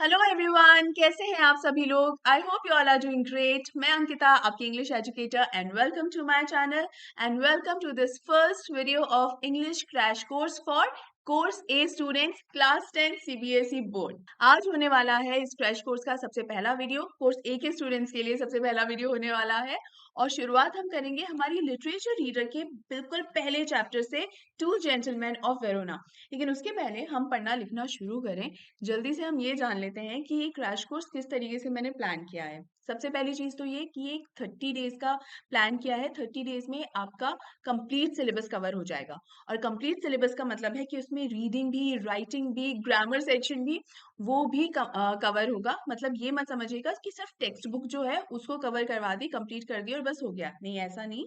Hello everyone, कैसे हैं आप सभी लोग। I hope you all are doing great. मैं अंकिता, आपकी English educator, and welcome to my channel and welcome to this first video of English crash course for course A students class 10 CBSE board. आज होने वाला है इस crash course का सबसे पहला वीडियो, कोर्स ए के स्टूडेंट्स के लिए सबसे पहला वीडियो होने वाला है। और शुरुआत हम करेंगे हमारी लिटरेचर रीडर के बिल्कुल पहले चैप्टर से, टू जेंटलमैन ऑफ वेरोना। लेकिन उसके पहले हम पढ़ना लिखना शुरू करें, जल्दी से हम ये जान लेते हैं कि ये क्रैश कोर्स किस तरीके से मैंने प्लान किया है। सबसे पहली चीज तो ये कि ये 30 डेज का प्लान किया है। 30 डेज में आपका कंप्लीट सिलेबस कवर हो जाएगा। और कंप्लीट सिलेबस का मतलब है कि उसमें रीडिंग भी, राइटिंग भी, ग्रामर सेक्शन भी, वो भी कवर होगा। मतलब ये मत समझिएगा कि सिर्फ टेक्स्ट बुक जो है उसको कवर करवा दी, कंप्लीट कर दी और बस हो गया। नहीं, ऐसा नहीं।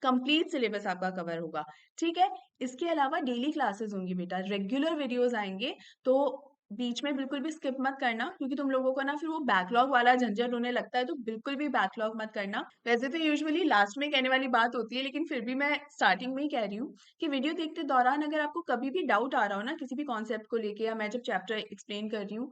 कंप्लीट सिलेबस आपका कवर होगा। ठीक है। इसके अलावा डेली क्लासेस होंगी बेटा, रेगुलर वीडियोस आएंगे। तो बीच में बिल्कुल भी स्किप मत करना, क्योंकि तुम लोगों को ना फिर वो बैकलॉग वाला झंझट होने लगता है। तो बिल्कुल भी बैकलॉग मत करना। वैसे तो यूजुअली लास्ट में कहने वाली बात होती है, लेकिन फिर भी मैं स्टार्टिंग में ही कह रही हूँ कि वीडियो देखते दौरान अगर आपको कभी भी डाउट आ रहा हो ना किसी भी कॉन्सेप्ट को लेके, या मैं जब चैप्टर एक्सप्लेन कर रही हूँ,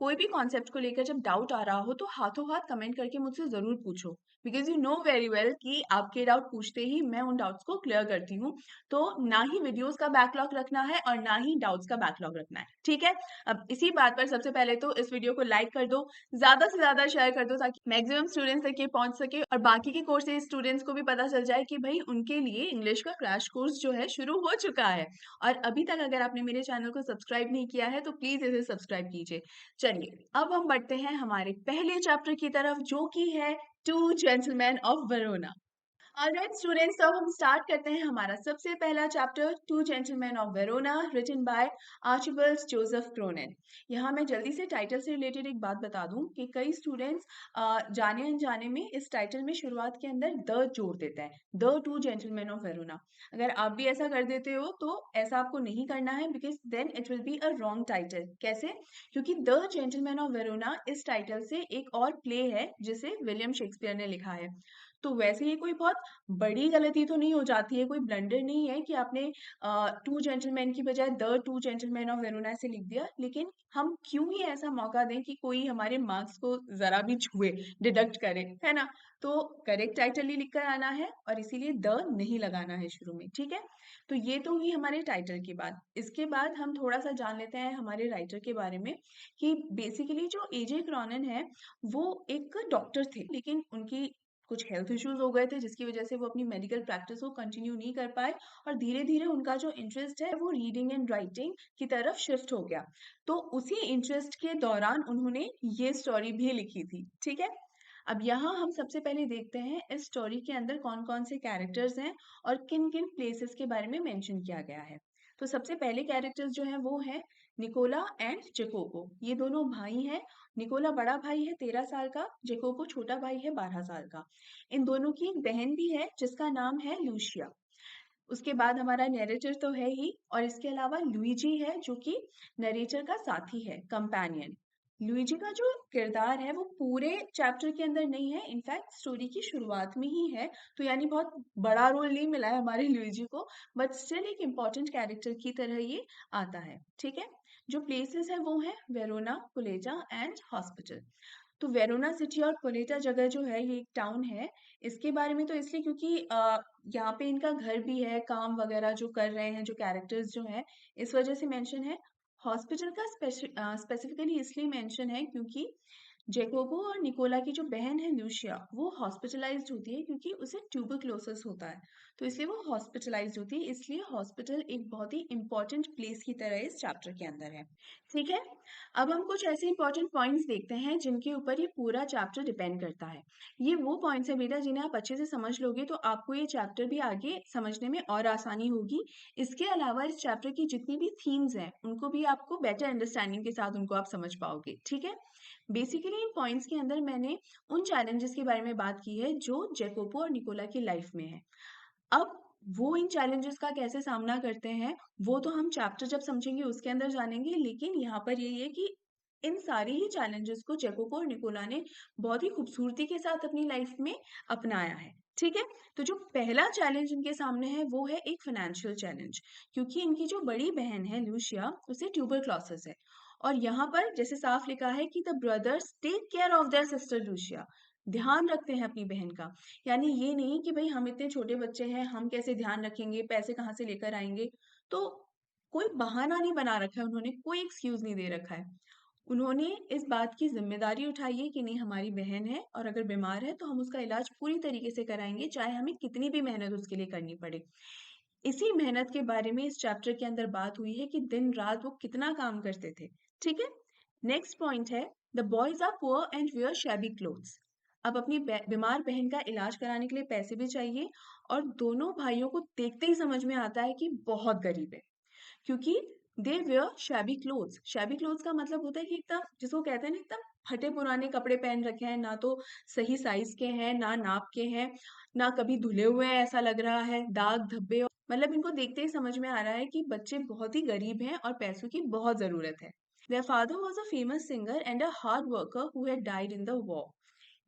कोई भी कॉन्सेप्ट को लेकर जब डाउट आ रहा हो तो हाथों हाथ कमेंट करके मुझसे जरूर पूछो। Because you know very well कि आपके डाउट पूछते ही मैं उन डाउट्स को क्लियर करती हूँ। तो ना ही वीडियोस का बैकलॉग रखना है और ना ही डाउट्स का बैकलॉग रखना है। ठीक है। अब इसी बात पर सबसे पहले तो इस वीडियो को लाइक कर दो, ज्यादा से ज्यादा शेयर कर दो, ताकि मैक्सिमम स्टूडेंट्स तक ये पहुंच सके और बाकी के कोर्स स्टूडेंट्स को भी पता चल जाए कि भाई उनके लिए इंग्लिश का क्रैश कोर्स जो है शुरू हो चुका है। और अभी तक अगर आपने मेरे चैनल को सब्सक्राइब नहीं किया है तो प्लीज इसे सब्सक्राइब कीजिए। चलिए अब हम बढ़ते हैं हमारे पहले चैप्टर की तरफ, जो कि है two gentlemen of Verona. Alright students, तो अब हम स्टार्ट करते हैं हमारा सबसे पहला chapter, two gentlemen of Verona, written by Archibald Joseph Cronin. यहाँ मैं जल्दी से टाइटल से रिलेटेड एक बात बता दूं कि कई स्टूडेंट्स जाने अनजाने में इस टाइटल में शुरुआत के अंदर द जोड़ देते हैं, the two gentlemen of Verona. अगर आप भी ऐसा कर देते हो तो ऐसा आपको नहीं करना है, because then it will be a wrong title. कैसे? क्योंकि द जेंटलमैन ऑफ वेरोना इस टाइटल से एक और प्ले है जिसे विलियम शेक्सपियर ने लिखा है। तो वैसे ये कोई बहुत बड़ी गलती तो नहीं हो जाती है, कोई ब्लंडर नहीं है कि आपने टू जेंटलमैन की बजाय the two gentlemen of Verona से लिख दिया। लेकिन हम क्यों ही ऐसा मौका दें कि कोई हमारे मार्क्स को जरा भी छुए, डिडक्ट करे, है ना। तो करेक्ट टाइटल ही लिख कर आना है और इसीलिए द नहीं लगाना है शुरू में। ठीक है। तो ये तो हुई हमारे टाइटल की बात। इसके बाद हम थोड़ा सा जान लेते हैं हमारे राइटर के बारे में, कि बेसिकली जो एजे क्रॉनन है वो एक डॉक्टर थे, लेकिन उनकी कुछ हेल्थ इश्यूज हो गए थे जिसकी वजह से वो अपनी मेडिकल प्रैक्टिस को कंटिन्यू नहीं कर पाए। और धीरे धीरे उनका जो इंटरेस्ट है वो रीडिंग एंड राइटिंग की तरफ शिफ्ट हो गया। तो उसी इंटरेस्ट के दौरान उन्होंने ये स्टोरी भी लिखी थी। ठीक है। अब यहाँ हम सबसे पहले देखते हैं इस स्टोरी के अंदर कौन कौन से कैरेक्टर्स हैं और किन किन प्लेसेस के बारे में मेंशन किया गया है। तो सबसे पहले कैरेक्टर्स जो हैं वो है निकोला एंड जेकोबो। ये दोनों भाई हैं। निकोला बड़ा भाई है 13 साल का, जेकोबो छोटा भाई है 12 साल का। इन दोनों की एक बहन भी है जिसका नाम है लूशिया। उसके बाद हमारा नरेटर तो है ही, और इसके अलावा लुइजी है जो कि नरेटर का साथी है, कंपेनियन। लुइजी का जो किरदार है वो पूरे चैप्टर के अंदर नहीं है, इनफैक्ट स्टोरी की शुरुआत में ही है। तो यानी बहुत बड़ा रोल नहीं मिला है हमारे लुइजी को, बट स्टिल एक इम्पॉर्टेंट कैरेक्टर की तरह ये आता है। ठीक है। जो प्लेसेस है वो है वेरोना, पुलेजा एंड हॉस्पिटल। तो वेरोना सिटी और पुलेटा जगह जो है ये एक टाउन है। इसके बारे में तो इसलिए क्योंकि यहाँ पे इनका घर भी है, काम वगैरह जो कर रहे हैं जो कैरेक्टर्स जो हैं, इस वजह से मेंशन है। हॉस्पिटल का स्पेसिफिकली इसलिए मेंशन है क्योंकि जेकोबो और निकोला की जो बहन है लूशिया वो हॉस्पिटलाइज्ड होती है क्योंकि उसे ट्यूबरक्लोसिस होता है। तो इसलिए वो हॉस्पिटलाइज्ड होती है, इसलिए हॉस्पिटल एक बहुत ही इंपॉर्टेंट प्लेस की तरह इस चैप्टर के अंदर है। ठीक है। अब हम कुछ ऐसे इंपॉर्टेंट पॉइंट्स देखते हैं जिनके ऊपर ये पूरा चैप्टर डिपेंड करता है। ये वो पॉइंट्स है बेटा जिन्हें आप अच्छे से समझ लोगे तो आपको ये चैप्टर भी आगे समझने में और आसानी होगी। इसके अलावा इस चैप्टर की जितनी भी थीम्स हैं उनको भी आपको बेटर अंडरस्टैंडिंग के साथ उनको आप समझ पाओगे। ठीक है। बेसिकली इन पॉइंट्स के अंदर मैंने उन चैलेंजेस के बारे में बात की है जो जेकोबो और निकोला की लाइफ में है। अब वो इन चैलेंजेस का कैसे सामना करते हैं वो तो हम चैप्टर जब समझेंगे उसके अंदर जानेंगे, लेकिन यहाँ पर यही है कि इन सारे ही चैलेंजेस को जेकोबो और निकोला ने बहुत ही खूबसूरती के साथ अपनी लाइफ में अपनाया है। ठीक है। तो जो पहला चैलेंज इनके सामने है वो है एक फाइनेंशियल चैलेंज, क्योंकि इनकी जो बड़ी बहन है लूशिया उसे ट्यूबरक्लोसिस है। और यहाँ पर जैसे साफ लिखा है कि the brothers take care of their sister Lucia, ध्यान रखते हैं अपनी बहन का। यानी ये नहीं कि भाई हम इतने छोटे बच्चे हैं, हम कैसे ध्यान रखेंगे, पैसे कहाँ से लेकर आएंगे। तो कोई बहाना नहीं बना रखा है उन्होंने, कोई एक्सक्यूज नहीं दे रखा है। उन्होंने इस बात की ज़िम्मेदारी उठाई है कि नहीं, हमारी बहन है और अगर बीमार है तो हम उसका इलाज पूरी तरीके से कराएँगे, चाहे हमें कितनी भी मेहनत उसके लिए करनी पड़े। इसी मेहनत के बारे में इस चैप्टर के अंदर बात हुई है कि दिन-रात वो कितना काम करते थे। ठीक है? नेक्स्ट पॉइंट है, the boys are poor and wear shabby clothes. अब अपनी बीमार बहन का इलाज कराने के लिए पैसे भी चाहिए और दोनों भाइयों को देखते ही समझ में आता है कि बहुत गरीब है। क्योंकि they wear shabby clothes. Shabby clothes का मतलब होता है कि एकदम, जिसको कहते हैं ना, एकदम फटे पुराने कपड़े पहन रखे हैं, ना तो सही साइज के हैं, ना नाप के हैं, ना कभी धुले हुए हैं ऐसा लग रहा है, दाग धब्बे, मतलब इनको देखते ही समझ में आ रहा है कि बच्चे बहुत ही गरीब हैं और पैसों की बहुत जरूरत है। Their father was a famous singer and a hard worker who had died in the war.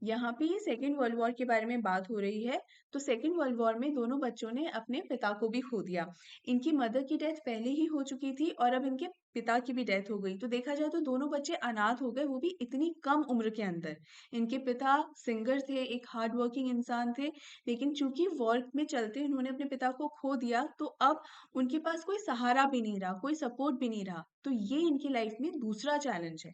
यहाँ पे सेकेंड वर्ल्ड वॉर के बारे में बात हो रही है। तो सेकेंड वर्ल्ड वॉर में दोनों बच्चों ने अपने पिता को भी खो दिया। इनकी मदर की डेथ पहले ही हो चुकी थी और अब इनके पिता की भी डेथ हो गई। तो देखा जाए तो दोनों बच्चे अनाथ हो गए, वो भी इतनी कम उम्र के अंदर। इनके पिता सिंगर थे, एक हार्ड वर्किंग इंसान थे, लेकिन चूंकि वॉर में चलते उन्होंने अपने पिता को खो दिया, तो अब उनके पास कोई सहारा भी नहीं रहा, कोई सपोर्ट भी नहीं रहा। तो ये इनकी लाइफ में दूसरा चैलेंज है।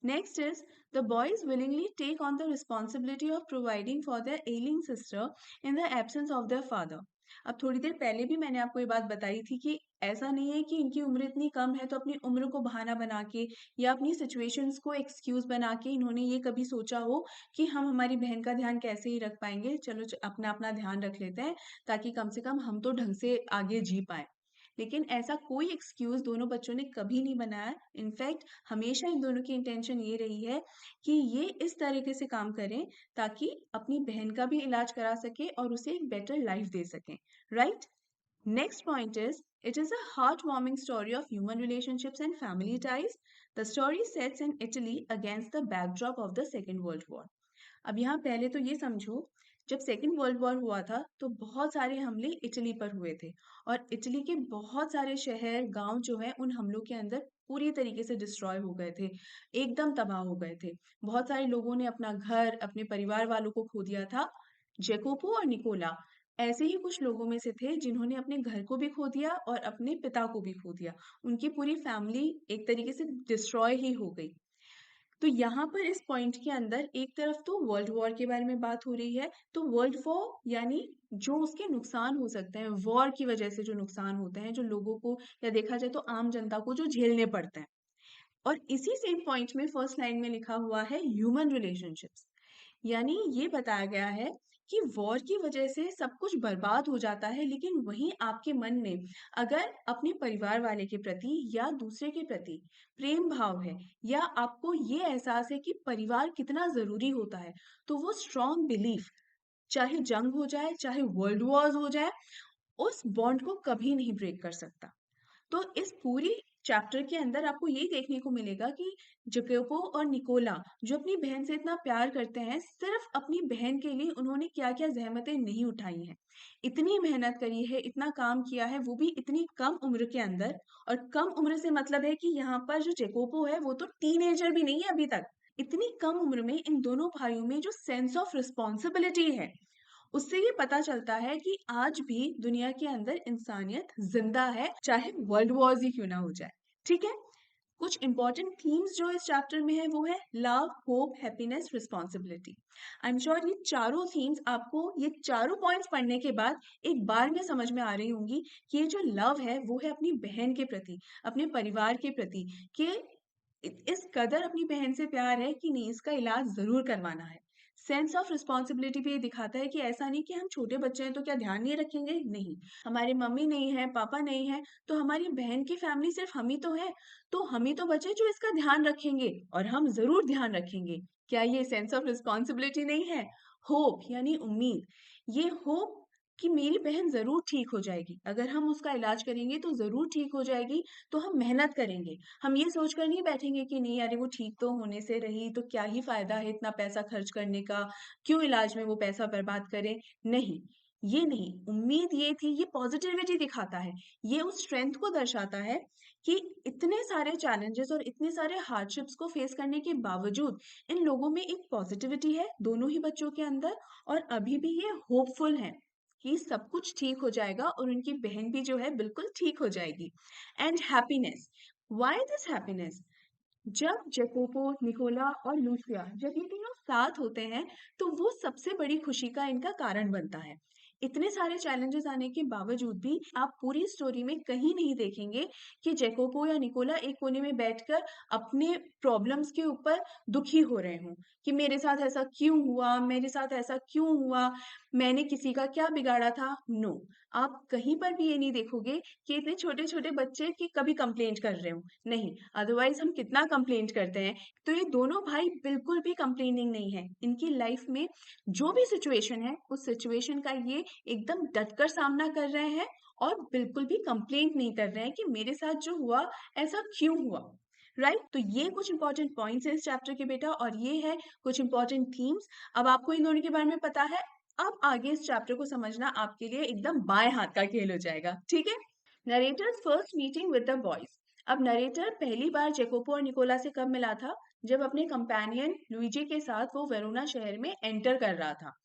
Next is, the boys willingly take on the responsibility of providing for their ailing sister in the absence of their father. अब थोड़ी देर पहले भी मैंने आपको ये बात बताई थी कि ऐसा नहीं है कि इनकी उम्र इतनी कम है तो अपनी उम्र को बहाना बना के या अपनी सिचुएशंस को एक्सक्यूज बना के इन्होंने ये कभी सोचा हो कि हम हमारी बहन का ध्यान कैसे ही रख पाएंगे, चलो अपना अपना ध्यान रख लेते हैं ताकि कम से कम हम तो ढंग से आगे जी पाए। लेकिन ऐसा कोई एक्सक्यूज दोनों बच्चों ने कभी नहीं बनाया। इनफैक्ट हमेशा इन दोनों की इंटेंशन ये रही है कि ये इस तरीके से काम करें ताकि अपनी बहन का भी इलाज करा सके और उसे एक बेटर लाइफ दे सकें। Right? Next point is, it is a heartwarming story of human relationships and family ties. The story sets in Italy against the backdrop of the Second World War. अब यहाँ पहले तो ये समझो, जब सेकेंड वर्ल्ड वॉर हुआ था तो बहुत सारे हमले इटली पर हुए थे और इटली के बहुत सारे शहर गांव जो है उन हमलों के अंदर पूरी तरीके से डिस्ट्रॉय हो गए थे, एकदम तबाह हो गए थे। बहुत सारे लोगों ने अपना घर, अपने परिवार वालों को खो दिया था। जेकोपो और निकोला ऐसे ही कुछ लोगों में से थे जिन्होंने अपने घर को भी खो दिया और अपने पिता को भी खो दिया। उनकी पूरी फैमिली एक तरीके से डिस्ट्रॉय ही हो गई। तो यहाँ पर इस पॉइंट के अंदर एक तरफ तो वर्ल्ड वॉर के बारे में बात हो रही है, तो वर्ल्ड वॉर यानी जो उसके नुकसान हो सकते हैं, वॉर की वजह से जो नुकसान होते हैं, जो लोगों को या देखा जाए तो आम जनता को जो झेलने पड़ते हैं। और इसी सेम पॉइंट में फर्स्ट लाइन में लिखा हुआ है ह्यूमन रिलेशनशिप्स। यानी ये बताया गया है कि वॉर की वजह से सब कुछ बर्बाद हो जाता है, लेकिन वहीं आपके मन में अगर अपने परिवार वाले के प्रति या दूसरे के प्रति प्रेम भाव है या आपको ये एहसास है कि परिवार कितना जरूरी होता है, तो वो स्ट्रॉन्ग बिलीफ, चाहे जंग हो जाए, चाहे वर्ल्ड वॉर्स हो जाए, उस बॉन्ड को कभी नहीं ब्रेक कर सकता। तो इस पूरी चैप्टर के अंदर आपको यही देखने को मिलेगा कि जकेपो और निकोला जो अपनी बहन से इतना प्यार करते हैं, सिर्फ अपनी बहन के लिए उन्होंने क्या-क्या ज़हमतें नहीं उठाई हैं। इतनी मेहनत करी है, इतना काम किया है, वो भी इतनी कम उम्र के अंदर। और कम उम्र से मतलब है कि यहाँ पर जो जेकोपो है वो तो टीनेजर भी नहीं है अभी तक। इतनी कम उम्र में इन दोनों भाइयों में जो सेंस ऑफ रिस्पॉन्सिबिलिटी है, उससे ये पता चलता है कि आज भी दुनिया के अंदर इंसानियत जिंदा है, चाहे वर्ल्ड वॉर्स ही क्यों ना हो जाए। ठीक है? कुछ इंपॉर्टेंट थीम्स जो इस चैप्टर में है वो है love, hope, happiness, responsibility. I am sure ये चारों थीम्स आपको ये चारों पॉइंट्स पढ़ने के बाद एक बार में समझ में आ रही होंगी कि ये जो लव है वो है अपनी बहन के प्रति, अपने परिवार के प्रति, कि इस कदर अपनी बहन से प्यार है कि नहीं, इसका इलाज जरूर करवाना है। सेंस ऑफ रिस्पॉन्सिबिलिटी भी ये दिखाता है कि ऐसा नहीं कि हम छोटे बच्चे हैं तो क्या ध्यान नहीं रखेंगे, नहीं। हमारी मम्मी नहीं है, पापा नहीं है, तो हमारी बहन की फैमिली सिर्फ हम ही तो है, तो हम ही तो बचे जो इसका ध्यान रखेंगे और हम जरूर ध्यान रखेंगे। क्या ये सेंस ऑफ रिस्पॉन्सिबिलिटी नहीं है? होप यानी उम्मीद, ये होप कि मेरी बहन जरूर ठीक हो जाएगी, अगर हम उसका इलाज करेंगे तो जरूर ठीक हो जाएगी, तो हम मेहनत करेंगे। हम ये सोचकर नहीं बैठेंगे कि नहीं, अरे वो ठीक तो होने से रही तो क्या ही फायदा है इतना पैसा खर्च करने का, क्यों इलाज में वो पैसा बर्बाद करें। नहीं, ये नहीं, उम्मीद ये थी, ये पॉजिटिविटी दिखाता है, ये उस स्ट्रेंथ को दर्शाता है कि इतने सारे चैलेंजेस और इतने सारे हार्डशिप्स को फेस करने के बावजूद इन लोगों में एक पॉजिटिविटी है दोनों ही बच्चों के अंदर, और अभी भी ये होपफुल है कि सब कुछ ठीक हो जाएगा और उनकी बहन भी जो है बिल्कुल ठीक हो जाएगी। And happiness, why this happiness? जब जैकोबो, निकोला और लूसिया जब ये तीनों साथ होते हैं तो वो सबसे बड़ी खुशी का इनका कारण बनता है। इतने सारे चैलेंजेस आने के बावजूद भी आप पूरी स्टोरी में कहीं नहीं देखेंगे कि जैकोबो या निकोला एक कोने में बैठकर अपने प्रॉब्लम्स के ऊपर दुखी हो रहे हों कि मेरे साथ ऐसा क्यों हुआ, मेरे साथ ऐसा क्यों हुआ, मैंने किसी का क्या बिगाड़ा था। नो, आप कहीं पर भी ये नहीं देखोगे कि इतने छोटे छोटे बच्चे कि कभी कंप्लेंट कर रहे हो। नहीं, अदरवाइज हम कितना कंप्लेंट करते हैं। तो ये दोनों भाई बिल्कुल भी कंप्लेनिंग नहीं है, इनकी लाइफ में जो भी सिचुएशन है उस सिचुएशन का ये एकदम डटकर सामना कर रहे हैं और बिल्कुल भी कंप्लेंट नहीं कर रहे हैं कि मेरे साथ जो हुआ ऐसा क्यों हुआ। राइट, तो ये कुछ इंपॉर्टेंट पॉइंट्स है इस चैप्टर के बेटा, और ये है कुछ इंपॉर्टेंट थीम्स। अब आपको इन दोनों के बारे में पता है, अब आगे इस चैप्टर को समझना आपके लिए एकदम बाएं हाथ का खेल हो जाएगा। ठीक है। Narrator's first meeting with the boys. अब नरेटर पहली बार जेकोपो और निकोला से कब मिला था? जब अपने कंपेनियन लुइजी के साथ वो वेरोना शहर में एंटर कर रहा था।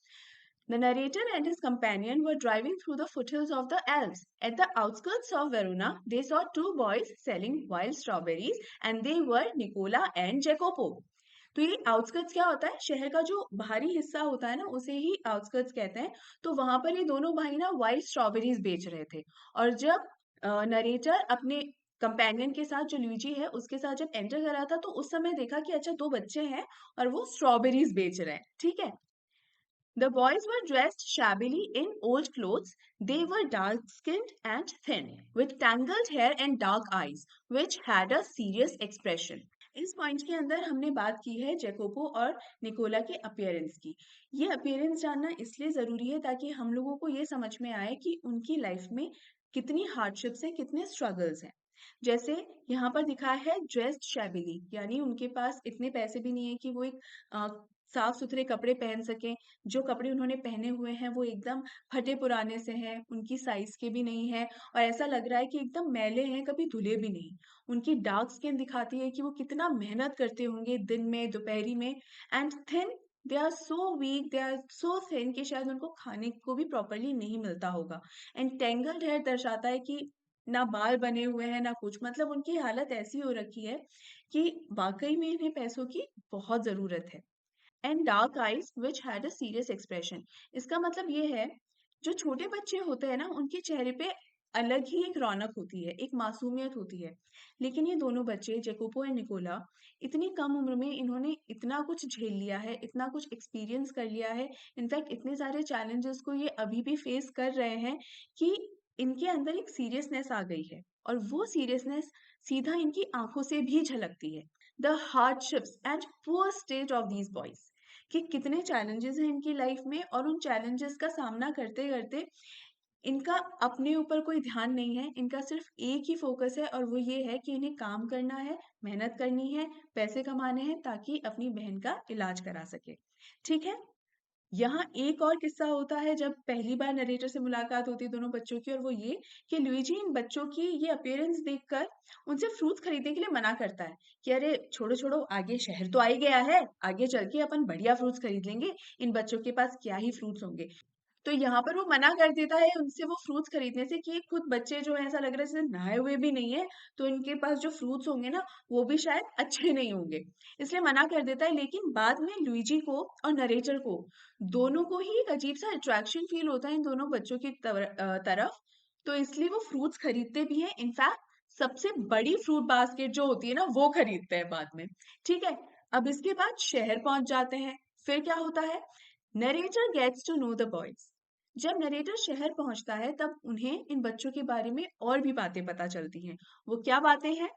The narrator and his companion were driving through the foothills of the Alps. At the outskirts of Verona, they saw two boys selling wild strawberries, and they were Nicola and Jacopo. तो ये outskirts क्या होता है? शहर का जो बाहरी हिस्सा होता है ना, उसे ही आउटस्कर्ट्स कहते हैं। तो वहां पर ये दोनों भाई ना वाइल्ड स्ट्रॉबेरीज बेच रहे थे। और जब नरेटर अपने कंपेनियन के साथ, जो लुइजी है उसके साथ जब एंटर कर रहा था, तो उस समय देखा कि अच्छा दो बच्चे हैं और वो स्ट्रॉबेरीज बेच रहे हैं। ठीक है। The boys were dressed shabbily in old clothes. They were dark skinned and thin, with tangled hair and dark eyes, which had a serious expression. इस पॉइंट के अंदर हमने बात की है जैकोबो और निकोला के अपीयरेंस की। ये अपीयरेंस जानना इसलिए ज़रूरी है ताकि हम लोगों को ये समझ में आए कि उनकी लाइफ में कितनी हार्डशिप्स है, कितने स्ट्रगल्स हैं। जैसे यहाँ पर दिखा है ड्रेस्ड शैबिली, यानी उनके पास इतने पैसे भी नहीं है कि वो एक साफ सुथरे कपड़े पहन सकें। जो कपड़े उन्होंने पहने हुए हैं वो एकदम फटे पुराने से हैं, उनकी साइज के भी नहीं है, और ऐसा लग रहा है कि एकदम मैले हैं, कभी धुले भी नहीं। उनकी डार्क स्किन दिखाती है कि वो कितना मेहनत करते होंगे दिन में, दोपहरी में। And thin, they are so weak, they are so thin कि शायद उनको खाने को भी प्रॉपरली नहीं मिलता होगा। एंड टेंगल्ड हेयर दर्शाता है कि ना बाल बने हुए हैं ना कुछ, मतलब उनकी हालत ऐसी हो रखी है कि वाकई में इन्हें पैसों की बहुत जरूरत है। And dark eyes which had a serious expression, इसका मतलब ये है जो छोटे बच्चे होते हैं ना उनके चेहरे पे अलग ही एक रौनक होती है, एक मासूमियत होती है। लेकिन ये दोनों बच्चे जेकोपो एंड निकोला, इतनी कम उम्र में इन्होंने इतना कुछ झेल लिया है, इतना कुछ एक्सपीरियंस कर लिया है। इनफैक्ट इतने सारे चैलेंजेस को ये अभी भी फेस कर रहे हैं कि इनके अंदर एक सीरियसनेस आ गई है, और वो सीरियसनेस सीधा इनकी आंखों से भी झलकती है। The hardships and poor state of these boys, कि कितने चैलेंजेस हैं इनकी लाइफ में, और उन चैलेंजेस का सामना करते करते इनका अपने ऊपर कोई ध्यान नहीं है, इनका सिर्फ एक ही फोकस है, और वो ये है कि इन्हें काम करना है, मेहनत करनी है, पैसे कमाने हैं ताकि अपनी बहन का इलाज करा सके। ठीक है। यहाँ एक और किस्सा होता है जब पहली बार नरेटर से मुलाकात होती है दोनों बच्चों की, और वो ये कि लुइजी इन बच्चों की ये अपीयरेंस देखकर उनसे फ्रूट्स खरीदने के लिए मना करता है कि अरे छोड़ो छोड़ो, आगे शहर तो आ ही गया है, आगे चल के अपन बढ़िया फ्रूट्स खरीद लेंगे, इन बच्चों के पास क्या ही फ्रूट्स होंगे। तो यहाँ पर वो मना कर देता है उनसे वो फ्रूट्स खरीदने से कि खुद बच्चे जो है ऐसा लग रहा है जैसे नहाए हुए भी नहीं है, तो इनके पास जो फ्रूट्स होंगे ना वो भी शायद अच्छे नहीं होंगे, इसलिए मना कर देता है। लेकिन बाद में लुइजी को और नरेटर को दोनों को ही एक अजीब सा अट्रैक्शन फील होता है इन दोनों बच्चों की तरफ। तो इसलिए वो फ्रूट्स खरीदते भी हैं, इनफैक्ट सबसे बड़ी फ्रूट बास्केट जो होती है ना वो खरीदते हैं बाद में। ठीक है। अब इसके बाद शहर पहुंच जाते हैं। फिर क्या होता है? Narrator gets to know the boys. जब नरेटर शहर पहुंचता है तब उन्हें इन बच्चों के बारे में और भी बातें पता चलती हैं। वो क्या बातें हैं?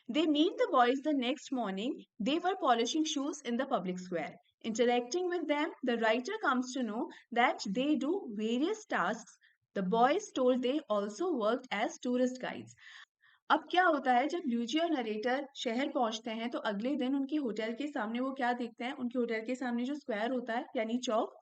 They meet the boys the next morning. They were polishing shoes in the public square. Interacting with them, the writer comes to know that they do various tasks. The boys told they also worked as tourist guides. अब क्या होता है, जब ल्यूजी और narrator शहर पहुंचते हैं तो अगले दिन उनके होटल के सामने वो क्या देखते हैं? उनके होटल के सामने जो स्क्वायर होता है यानी चौक,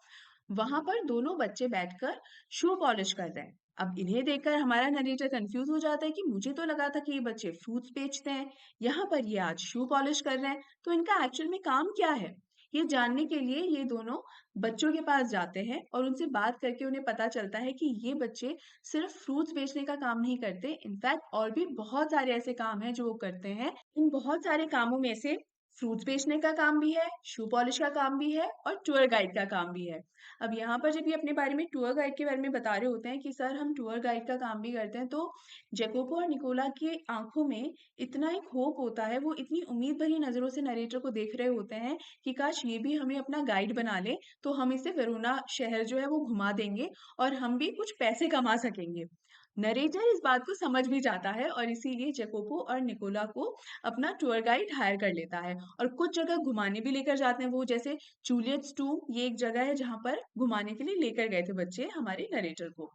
वहां पर दोनों बच्चे बैठकर शू पॉलिश कर रहे हैं। अब इन्हें देखकर हमारा नरेटर कंफ्यूज हो जाता है कि मुझे तो लगा था कि ये बच्चे फ्रूट्स बेचते हैं, यहाँ पर ये आज शू पॉलिश कर रहे हैं, तो इनका एक्चुअल में काम क्या है? ये जानने के लिए ये दोनों बच्चों के पास जाते हैं और उनसे बात करके उन्हें पता चलता है कि ये बच्चे सिर्फ फ्रूट्स बेचने का काम नहीं करते, इनफैक्ट और भी बहुत सारे ऐसे काम हैं जो वो करते हैं। इन बहुत सारे कामों में से फ्रूट्स बेचने का काम भी है, शू पॉलिश का काम भी है और टूर गाइड का काम भी है। अब यहाँ पर जब ये अपने बारे में टूर गाइड के बारे में बता रहे होते हैं कि सर हम टूर गाइड का काम भी करते हैं, तो जैकोबो और निकोला की आंखों में इतना एक होप होता है, वो इतनी उम्मीद भरी नजरों से नरेटर को देख रहे होते हैं कि काश ये भी हमें अपना गाइड बना ले, तो हम इसे वेरोना शहर जो है वो घुमा देंगे और हम भी कुछ पैसे कमा सकेंगे। नरेटर इस बात को समझ भी जाता है और इसीलिए जैकोबो और निकोला को अपना टूर गाइड हायर कर लेता है और कुछ जगह घुमाने भी लेकर जाते हैं वो, जैसे जूलियट्स टू, ये एक जगह है जहाँ पर घुमाने के लिए लेकर गए थे बच्चे हमारे नरेटर को।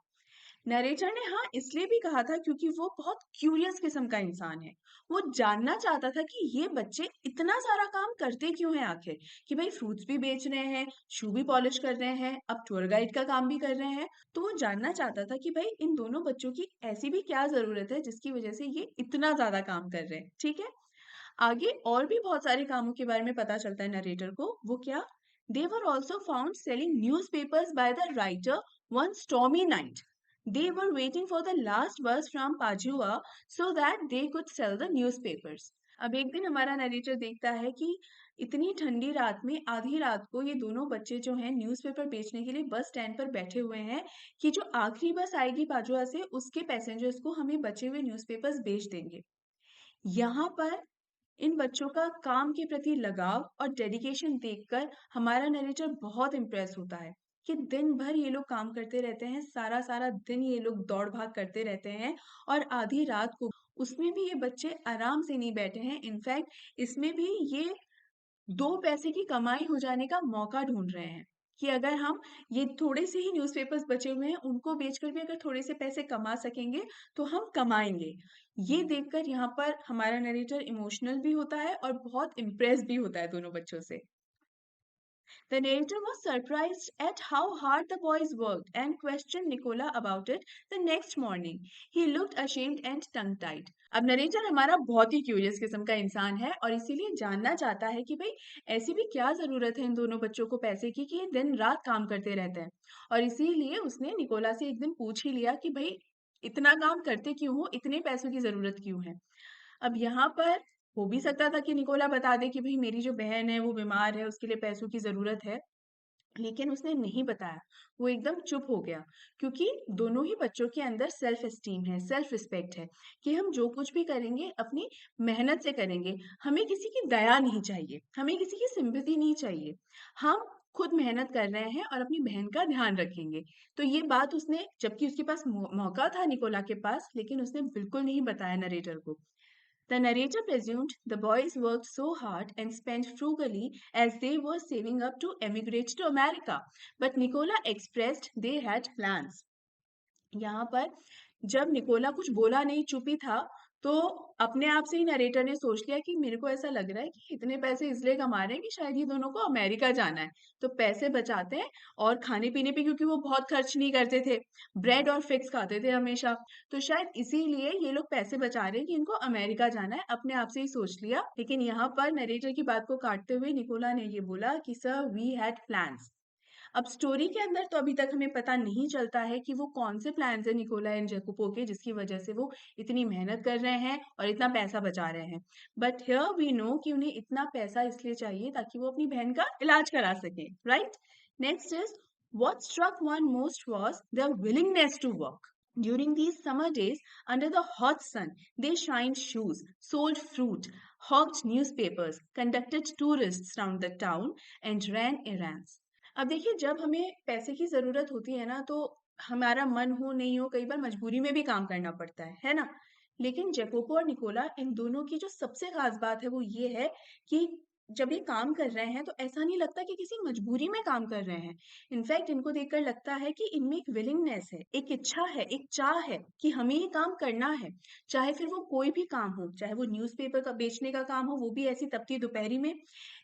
नरेटर ने हाँ इसलिए भी कहा था क्योंकि वो बहुत क्यूरियस किस्म का इंसान है। वो जानना चाहता था कि ये बच्चे इतना सारा काम करते क्यों हैं आखिर, कि भाई फ्रूट्स भी बेच रहे हैं, शू भी पॉलिश कर रहे हैं, अब टूर गाइड का काम भी कर रहे हैं। तो वो जानना चाहता था कि भाई इन दोनों बच्चों की ऐसी भी क्या जरूरत है जिसकी वजह से ये इतना ज्यादा काम कर रहे हैं। ठीक है, आगे और भी बहुत सारे कामों के बारे में पता चलता है नरेटर को। वो क्या? They were also found selling newspapers by the writer one stormy night. They were waiting for the last bus from Padua so that they could sell the newspapers. अब एक दिन हमारा नरेटर देखता है कि इतनी ठंडी रात में आधी रात को ये दोनों बच्चे जो हैं न्यूज़पेपर बेचने के लिए बस स्टैंड पर बैठे हुए हैं कि जो आखिरी बस आएगी पाजुआ से उसके पैसेंजर्स को हमें बचे हुए न्यूज़पेपर्स बेच देंगे। यहाँ पर इन बच्चों का काम के प्रति लगाव और डेडिकेशन देखकर हमारा नरेटर बहुत इम्प्रेस होता है कि दिन भर ये लोग काम करते रहते हैं, सारा सारा दिन ये लोग दौड़ भाग करते रहते हैं और आधी रात को उसमें भी ये बच्चे आराम से नहीं बैठे हैं। इनफैक्ट इसमें भी ये 2 पैसे की कमाई हो जाने का मौका ढूँढ रहे हैं कि अगर हम ये थोड़े से ही न्यूज़पेपर्स बचे हुए हैं, उनको बेचकर भी अगर थोड़े से पैसे कमा सकेंगे, तो हम कमाएँगे। ये देखकर यहाँ पर हमारा नरेटर इमोशनल भी होता है और बहुत इम्प्रेस भी होता है दोनों बच्चों से। The narrator was surprised at how hard the boys worked and questioned Nicola about it the next morning. He looked ashamed and tongue-tied. अब नरेटर हमारा बहुत ही क्यूरियस किस्म का इंसान है और इसीलिए जानना चाहता है कि भाई ऐसी भी क्या जरूरत है इन दोनों बच्चों को पैसे की कि ये दिन रात काम करते रहते हैं। और इसीलिए उसने निकोला से एक दिन पूछ ही लिया कि भाई इतना काम करते क्यों हो, इतने पैसों की जरूरत क्यों है। अब यहाँ पर हो भी सकता था कि निकोला बता दे कि भई मेरी जो बहन है वो बीमार है, उसके लिए पैसों की ज़रूरत है, लेकिन उसने नहीं बताया। वो एकदम चुप हो गया क्योंकि दोनों ही बच्चों के अंदर सेल्फ एस्टीम है, सेल्फ रिस्पेक्ट है कि हम जो कुछ भी करेंगे अपनी मेहनत से करेंगे। हमें किसी की दया नहीं चाहिए, हमें किसी की सिम्पैथी नहीं चाहिए। हम खुद मेहनत कर रहे हैं और अपनी बहन का ध्यान रखेंगे। तो ये बात उसने, जबकि उसके पास मौका था निकोला के पास, लेकिन उसने बिल्कुल नहीं बताया नरेटर को। The narrator presumed the boys worked so hard and spent frugally as they were saving up to emigrate to America, but Nicola expressed they had plans. यहाँ पर जब निकोला कुछ बोला नहीं, चुप ही था, तो अपने आप से ही नरेटर ने सोच लिया कि मेरे को ऐसा लग रहा है कि इतने पैसे इसलिए कमा रहे हैं कि शायद ये दोनों को अमेरिका जाना है, तो पैसे बचाते हैं और खाने पीने पे, क्योंकि वो बहुत खर्च नहीं करते थे, ब्रेड और फिक्स खाते थे हमेशा, तो शायद इसीलिए ये लोग पैसे बचा रहे हैं कि इनको अमेरिका जाना है, अपने आप से ही सोच लिया। लेकिन यहाँ पर नरेटर की बात को काटते हुए निकोला ने ये बोला कि सर वी हैड प्लान्स। अब स्टोरी के अंदर तो अभी तक हमें पता नहीं चलता है कि वो कौन से प्लान्स हैं निकोला एंड जैकोबो के जिसकी वजह से वो इतनी मेहनत कर रहे हैं और इतना पैसा बचा रहे हैं। बट हियर वी नो कि उन्हें इतना पैसा इसलिए चाहिए ताकि वो अपनी बहन का इलाज करा सके, right? Next is what struck one most was their willingness to work. During these summer days, under the hot sun, they shined shoes, sold fruit, hawked newspapers, conducted tourists round the town, and ran errands. अब देखिए जब हमें पैसे की ज़रूरत होती है ना, तो हमारा मन हो नहीं हो कई बार मजबूरी में भी काम करना पड़ता है ना? लेकिन जैकोबो और निकोला इन दोनों की जो सबसे ख़ास बात है वो ये है कि जब ये काम कर रहे हैं तो ऐसा नहीं लगता कि किसी मजबूरी में काम कर रहे हैं। इनफैक्ट इनको देखकर लगता है कि इनमें एक विलिंगनेस है, एक इच्छा है, एक चाह है कि हमें ये काम करना है। चाहे फिर वो कोई भी काम हो, चाहे वो न्यूज़पेपर का बेचने का काम हो, वो भी ऐसी तपती दोपहरी में।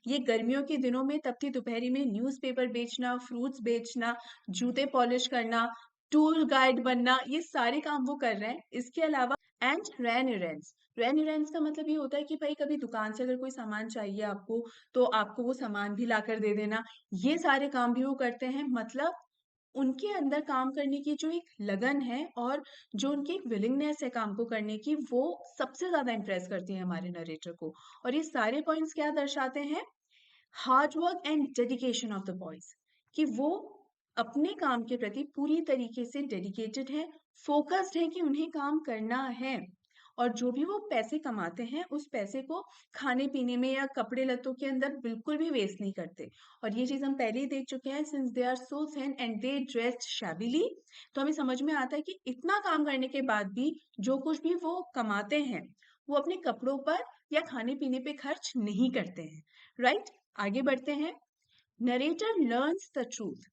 ये गर्मियों के दिनों में तपती दोपहरी में न्यूज़पेपर बेचना, फ्रूट्स बेचना, जूते पॉलिश करना, टूर गाइड बनना, ये सारे काम वो कर रहे हैं। इसके अलावा एंड रैन इरेंट्स, रैन इरेंट्स का मतलब ये होता है कि भाई कभी दुकान से अगर कोई सामान चाहिए आपको, तो आपको वो सामान भी लाकर दे देना। ये सारे काम भी वो करते हैं। मतलब उनके अंदर काम करने की जो एक लगन है और जो उनकी एक विलिंगनेस है काम को करने की, वो सबसे ज्यादा इम्प्रेस करती है हमारे नरेटर को। और ये सारे पॉइंट्स क्या दर्शाते हैं? Hard work and dedication of the boys, कि वो अपने काम के प्रति पूरी तरीके से डेडिकेटेड है, फोकस्ड है कि उन्हें काम करना है। और जो भी वो पैसे कमाते हैं उस पैसे को खाने पीने में या कपड़े लत्तों के अंदर बिल्कुल भी वेस्ट नहीं करते। और ये चीज हम पहले ही देख चुके हैं, since they are so thin and they dressed shabbily. तो हमें समझ में आता है कि इतना काम करने के बाद भी जो कुछ भी वो कमाते हैं वो अपने कपड़ों पर या खाने पीने पे खर्च नहीं करते हैं। राइट? आगे बढ़ते हैं। Narrator learns the truth.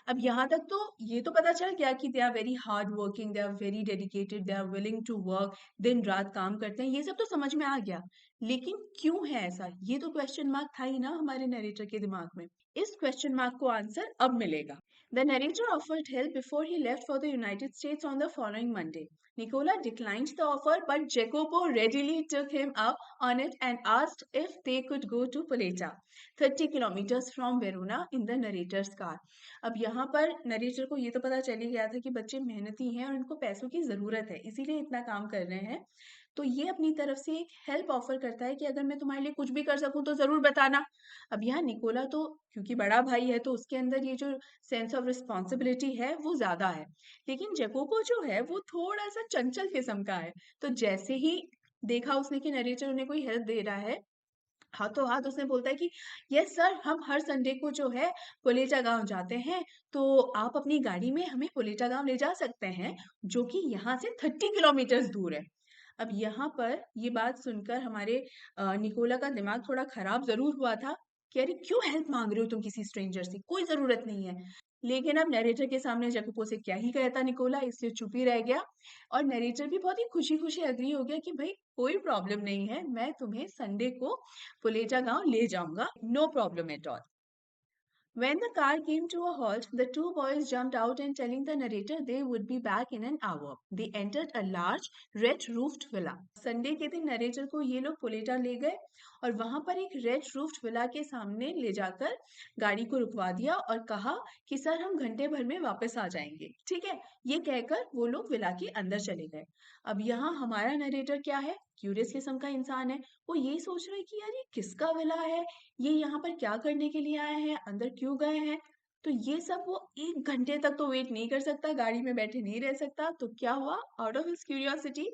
अब यहाँ तक तो ये तो पता चल गया कि they are very hard working, they are very dedicated, they are willing to work, दिन रात काम करते हैं, ये सब तो समझ में आ गया। लेकिन क्यों है ऐसा, ये तो क्वेश्चन मार्क था ही ना हमारे नरेटर के दिमाग में। इस क्वेश्चन मार्क को आंसर अब मिलेगा। The narrator offered help before he left for the United States on the following Monday. Nicola declined the offer, but Jacopo readily took him up on it and asked if they could go to Poleta, 30 kilometers from Verona, in the narrator's car. अब यहाँ पर narrator को ये तो पता चल ही गया था कि बच्चे मेहनती हैं और इनको पैसों की ज़रूरत है, इसीलिए इतना काम कर रहे हैं। तो ये अपनी तरफ से एक हेल्प ऑफर करता है कि अगर मैं तुम्हारे लिए कुछ भी कर सकूं तो ज़रूर बताना। अब यहाँ निकोला तो क्योंकि बड़ा भाई है तो उसके अंदर ये जो सेंस ऑफ रिस्पॉन्सिबिलिटी है वो ज़्यादा है। लेकिन जेकोबो जो है वो थोड़ा सा चंचल किस्म का है। तो जैसे ही देखा उसने कि नरेटर उन्हें कोई हेल्प दे रहा है, हाथों हाथ उसने बोलता है कि यस सर, हम हर संडे को जो है पुलेटा गांव जाते हैं, तो आप अपनी गाड़ी में हमें पुलेटा गांव ले जा सकते हैं, जो कि यहाँ से 30 किलोमीटर दूर है। अब यहाँ पर ये बात सुनकर हमारे निकोला का दिमाग थोड़ा खराब जरूर हुआ था कि अरे क्यों हेल्प मांग रहे हो तुम किसी स्ट्रेंजर से, कोई जरूरत नहीं है। लेकिन अब नरेटर के सामने जकपो से क्या ही कहता निकोला, इसलिए चुप ही रह गया। और नरेटर भी बहुत ही खुशी खुशी एग्री हो गया कि भाई कोई प्रॉब्लम नहीं है, मैं तुम्हें संडे को पुलेजा गांव ले जाऊंगा, no problem at all. When the car came to a halt, the two boys jumped out and telling the narrator they would be back in an hour. They entered a large red-roofed villa. Sunday के दिन narrator को ये लोग पुलेटा ले गए और वहां पर एक रेड रूफ्ड विला के सामने ले जाकर गाड़ी को रुकवा दिया और कहा कि सर हम घंटे भर में वापस आ जाएंगे। ठीक है, ये कहकर वो लोग विला के अंदर चले गए। अब यहाँ हमारा नरेटर क्या है, क्यूरियस किस्म का इंसान है। वो ये सोच रहा है कि यार ये किसका विला है, ये यहाँ पर क्या करने के लिए आए हैं, अंदर क्यों गए हैं। तो ये सब वो 1 घंटे तक तो वेट नहीं कर सकता, गाड़ी में बैठे नहीं रह सकता। तो क्या हुआ, आउट ऑफ हिज क्यूरियोसिटी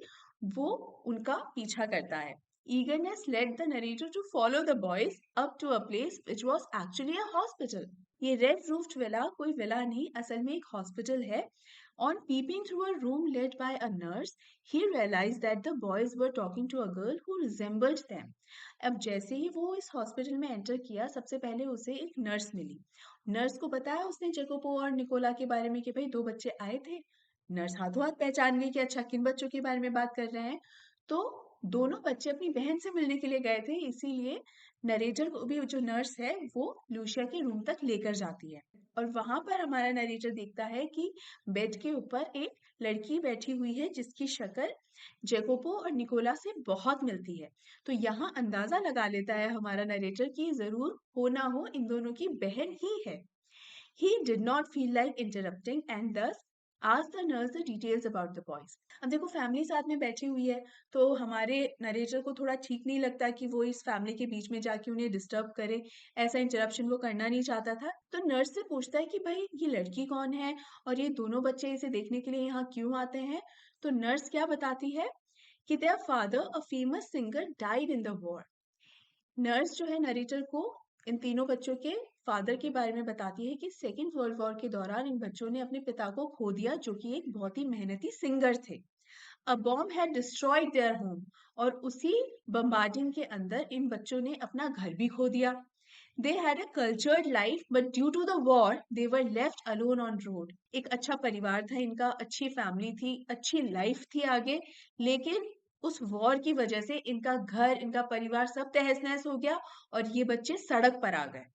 वो उनका पीछा करता है। Eagerness led the narrator to follow the boys up to a place which was actually a hospital. ये रेड रूफ्ड विला कोई विला नहीं, असल में एक हॉस्पिटल है। On peeping through a room led by a nurse, he realized that the boys were talking to a girl who resembled them. अब जैसे ही वो इस हॉस्पिटल में एंटर किया, सबसे पहले उसे एक नर्स मिली। नर्स को बताया उसने जेकोपो और निकोला के बारे में कि भाई 2 बच्चे आए थे। नर्स हाथों हाथ पहचान गई कि अच्छा किन बच्चों के बारे में बात कर रहे हैं। तो दोनों बच्चे अपनी बहन से मिलने के लिए गए थे, इसीलिए नरेटर को भी जो नर्स है वो लूशिया के रूम तक लेकर जाती है। और वहां पर हमारा नरेटर देखता है कि बेड के ऊपर एक लड़की बैठी हुई है जिसकी शक्ल जेकोपो और निकोला से बहुत मिलती है। तो यहाँ अंदाजा लगा लेता है हमारा नरेटर कि जरूर हो ना हो इन दोनों की बहन ही है। He did not feel like interrupting and thus asked the nurse the details about the boys. अब देखो फैमिली साथ में बैठी हुई है, तो हमारे नरेटर को थोड़ा ठीक नहीं लगता कि वो इस फैमिली के बीच में जाके उन्हें डिस्टर्ब करे। ऐसा इंटरप्शन वो करना नहीं चाहता था। तो नर्स से पूछता है कि भाई ये लड़की कौन है और ये दोनों बच्चे इसे देखने के लिए यहाँ क्यों आते हैं। तो नर्स क्या बताती है कि their father, a famous singer, died in the war. Nurse जो है नरेटर को इन तीनों बच्चों के फादर के बारे में बताती है कि सेकेंड वर्ल्ड वॉर के दौरान इन बच्चों ने अपने पिता को खो दिया, जो कि एक बहुत ही मेहनती सिंगर थे। A bomb had destroyed their home, और उसी बम्बार्डिंग के अंदर इन बच्चों ने अपना घर भी खो दिया। They had a cultured life, but due to the war, they were left alone on road. एक अच्छा परिवार था इनका, अच्छी फैमिली थी, अच्छी लाइफ थी आगे, लेकिन उस वॉर की वजह से इनका घर, इनका परिवार सब तहस नहस हो गया और ये बच्चे सड़क पर आ गए।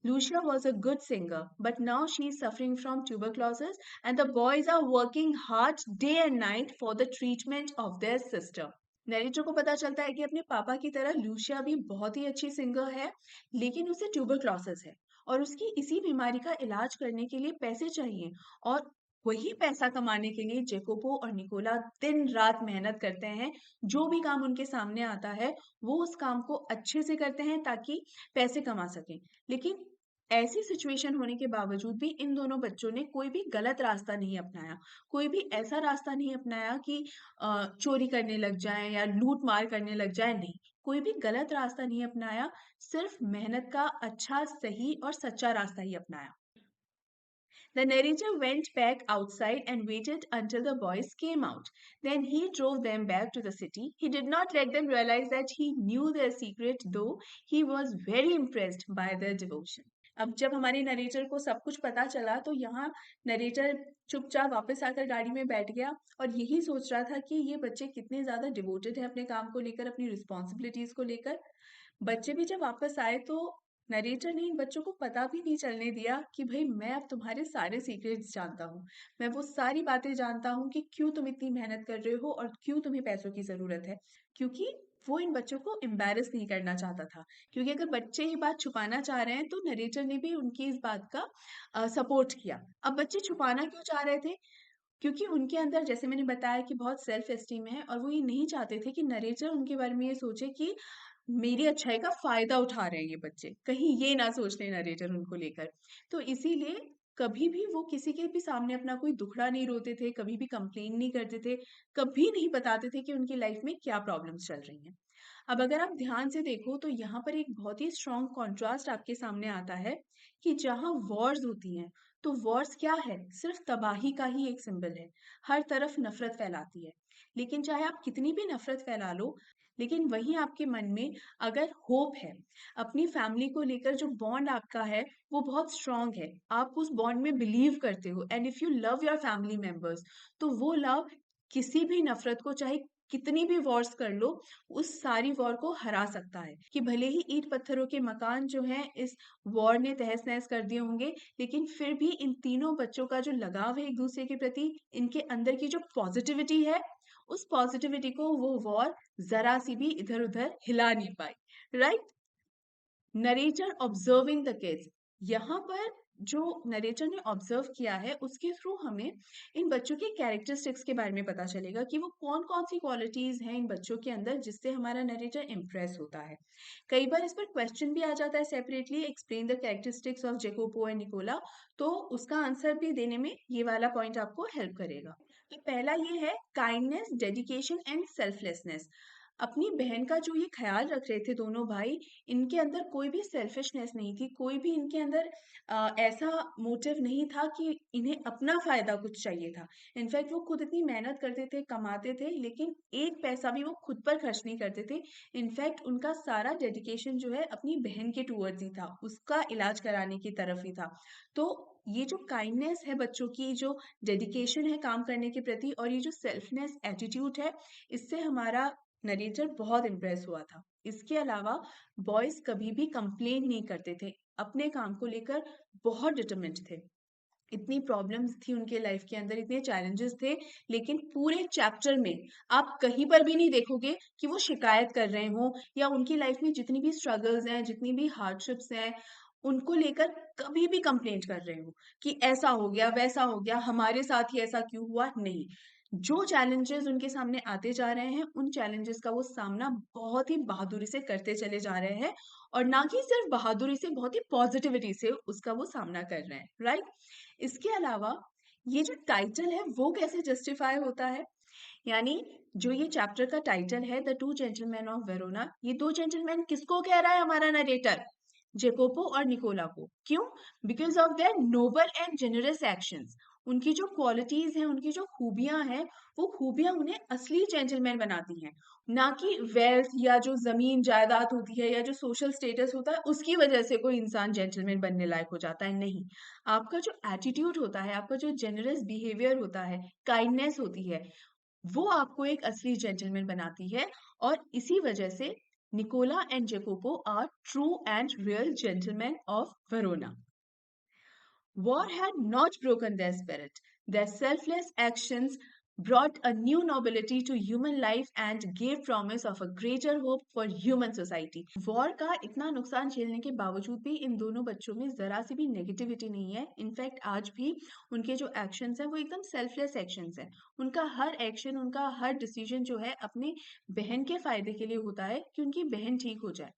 Lucia was a good singer, but now she is suffering from tuberculosis, and the boys are working hard day and night for the treatment of their sister. Narrator को पता चलता है कि अपने पापा की तरह लूशिया भी बहुत ही अच्छी सिंगर है, लेकिन उसे ट्यूबरक्लोसिस है और उसकी इसी बीमारी का इलाज करने के लिए पैसे चाहिए, और वही पैसा कमाने के लिए जेकोपो और निकोला दिन रात मेहनत करते हैं। जो भी काम उनके सामने आता है वो उस काम को अच्छे से करते हैं ताकि पैसे कमा सकें। लेकिन ऐसी सिचुएशन होने के बावजूद भी इन दोनों बच्चों ने कोई भी गलत रास्ता नहीं अपनाया, कोई भी ऐसा रास्ता नहीं अपनाया कि चोरी करने लग जाएं या लूट मार करने लग जाएं, नहीं, कोई भी गलत रास्ता नहीं अपनाया, सिर्फ मेहनत का अच्छा, सही और सच्चा रास्ता ही अपनाया। The narrator went back outside and waited until the boys came out. Then he drove them back to the city. He did not let them realize that he knew their secret, though he was very impressed by their devotion. अब जब हमारे narrator को सब कुछ पता चला तो यहाँ नरेटर चुपचाप वापस आकर गाड़ी में बैठ गया और यही सोच रहा था कि ये बच्चे कितने ज्यादा डिवोटेड है अपने काम को लेकर, अपनी रिस्पॉन्सिबिलिटीज को लेकर। बच्चे भी जब वापस आए तो नरेटर ने इन बच्चों को पता भी नहीं चलने दिया कि भाई मैं अब तुम्हारे सारे सीक्रेट्स जानता हूँ, मैं वो सारी बातें जानता हूँ कि क्यों तुम इतनी मेहनत कर रहे हो और क्यों तुम्हें पैसों की जरूरत है। क्योंकि वो इन बच्चों को एम्बेरस नहीं करना चाहता था, क्योंकि अगर बच्चे ये बात छुपाना चाह रहे हैं तो नरेटर ने भी उनकी इस बात का सपोर्ट किया। अब बच्चे छुपाना क्यों चाह रहे थे? क्योंकि उनके अंदर, जैसे मैंने बताया, कि बहुत सेल्फ एस्टीम है और वो ये नहीं चाहते थे कि नरेटर उनके बारे में ये सोचे कि मेरी अच्छाई का फायदा उठा रहे हैं ये बच्चे, कहीं ये ना सोच ले नरेटर उनको लेकर। तो इसीलिए कभी भी वो किसी के भी सामने अपना कोई दुखड़ा नहीं रोते थे, कभी भी कंप्लेन नहीं करते थे, कभी नहीं बताते थे कि उनकी लाइफ में क्या प्रॉब्लम्स चल रही हैं। अब अगर आप ध्यान से देखो तो यहाँ पर एक बहुत ही स्ट्रॉन्ग कॉन्ट्रास्ट आपके सामने आता है कि जहाँ वॉर्स होती हैं तो वॉर्स क्या है, सिर्फ तबाही का ही एक सिंबल है, हर तरफ नफरत फैलाती है। लेकिन चाहे आप कितनी भी नफरत फैला लो, लेकिन वहीं आपके मन में अगर होप है, अपनी फैमिली को लेकर जो बॉन्ड आपका है वो बहुत स्ट्रांग है, आप उस बॉन्ड में बिलीव करते हो, and if you love your family members, तो वो लव किसी भी नफरत को, चाहे कितनी भी वॉर्स कर लो, उस सारी वॉर को हरा सकता है। कि भले ही ईंट पत्थरों के मकान जो हैं इस वॉर ने तहस नहस कर दिए होंगे, लेकिन फिर भी इन तीनों बच्चों का जो लगाव है एक दूसरे के प्रति, इनके अंदर की जो पॉजिटिविटी है, उस पॉजिटिविटी को वो वॉर जरा सी भी इधर उधर हिला नहीं पाई। Right? Narrator observing the kids, यहाँ पर जो नरेटर ने ऑब्जर्व किया है उसके थ्रू हमें इन बच्चों के कैरेक्टरिस्टिक्स के बारे में पता चलेगा कि वो कौन कौन सी क्वालिटीज हैं इन बच्चों के अंदर जिससे हमारा नरेटर इम्प्रेस होता है। कई बार इस पर क्वेश्चन भी आ जाता है separately, explain the characteristics of Jacopo and Nicola, तो उसका आंसर भी देने में ये वाला पॉइंट आपको हेल्प करेगा। तो पहला ये है काइंडनेस, डेडिकेशन एंड सेल्फलेसनेस। अपनी बहन का जो ये ख्याल रख रहे थे दोनों भाई, इनके अंदर कोई भी सेल्फिशनेस नहीं थी, कोई भी इनके अंदर ऐसा मोटिव नहीं था कि इन्हें अपना फायदा कुछ चाहिए था। इनफैक्ट वो खुद इतनी मेहनत करते थे, कमाते थे, लेकिन एक पैसा भी वो खुद पर खर्च नहीं करते थे। इनफैक्ट उनका सारा डेडिकेशन जो है अपनी बहन के टूवर्ड्स ही था, उसका इलाज कराने की तरफ ही था। तो ये जो काइंडनेस है बच्चों की, जो डेडिकेशन है काम करने के प्रति, और ये जो सेल्फनेस एटीट्यूड है, इससे हमारा नरेटर बहुत इम्प्रेस हुआ था। इसके अलावा बॉयज कभी भी कंप्लेन नहीं करते थे, अपने काम को लेकर बहुत डिटरमिन्ड थे। इतनी प्रॉब्लम्स थी उनके लाइफ के अंदर, इतने चैलेंजेस थे, लेकिन पूरे चैप्टर में आप कहीं पर भी नहीं देखोगे कि वो शिकायत कर रहे हो या उनकी लाइफ में जितनी भी स्ट्रगल्स हैं, जितनी भी हार्डशिप्स हैं, उनको लेकर कभी भी कंप्लेंट कर रहे हो कि ऐसा हो गया, वैसा हो गया, हमारे साथ ही ऐसा क्यों हुआ। नहीं, जो चैलेंजेस उनके सामने आते जा रहे हैं उन चैलेंजेस का वो सामना बहुत ही बहादुरी से करते चले जा रहे हैं, और ना कि सिर्फ बहादुरी से, बहुत ही पॉजिटिविटी से उसका वो सामना कर रहे हैं। राइट? इसके अलावा ये जो टाइटल है वो कैसे जस्टिफाई होता है, यानी जो ये चैप्टर का टाइटल है the two gentlemen of Verona, ये दो जेंटलमैन किसको कह रहा है हमारा नरेटर? जेकोपो और निकोला को। क्यों? Because of their noble and generous actions. उनकी जो क्वालिटीज हैं, उनकी जो खूबियां हैं, वो खूबियां उन्हें असली जेंटलमैन बनाती हैं, ना कि वेल्थ या जो जमीन जायदाद होती है या जो सोशल स्टेटस होता है उसकी वजह से कोई इंसान जेंटलमैन बनने लायक हो जाता है। नहीं, आपका जो एटीट्यूड होता है, आपका जो जेनरस बिहेवियर होता है, काइंडनेस होती है, वो आपको एक असली जेंटलमैन बनाती है। और इसी वजह से Nicola and Jacopo are true and real gentlemen of Verona. War had not broken their spirit. Their selfless actions brought a new nobility to human life and gave promise of a greater hope for human society. War का इतना नुकसान झेलने के बावजूद भी इन दोनों बच्चों में जरा सी भी नेगेटिविटी नहीं है। इनफैक्ट आज भी उनके जो एक्शंस हैं वो एकदम सेल्फलेस एक्शंस हैं। उनका हर एक्शन, उनका हर डिसीजन जो है अपने बहन के फायदे के लिए होता है कि उनकी बहन ठीक हो जाए।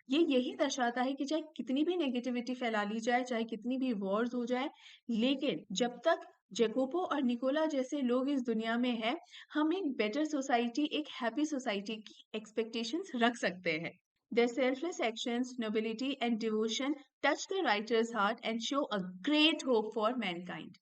ये यही दर्शाता है कि चाहे कितनी भी नेगेटिविटी फैला ली जाए, चाहे कितनी भी वॉर्स हो जाए, लेकिन जब तक जेकोपो और निकोला जैसे लोग इस दुनिया में हैं, हम एक बेटर सोसाइटी, एक हैप्पी सोसाइटी की एक्सपेक्टेशंस रख सकते हैं। Their selfless actions, nobility and devotion touch the writer's heart and show a great hope for mankind.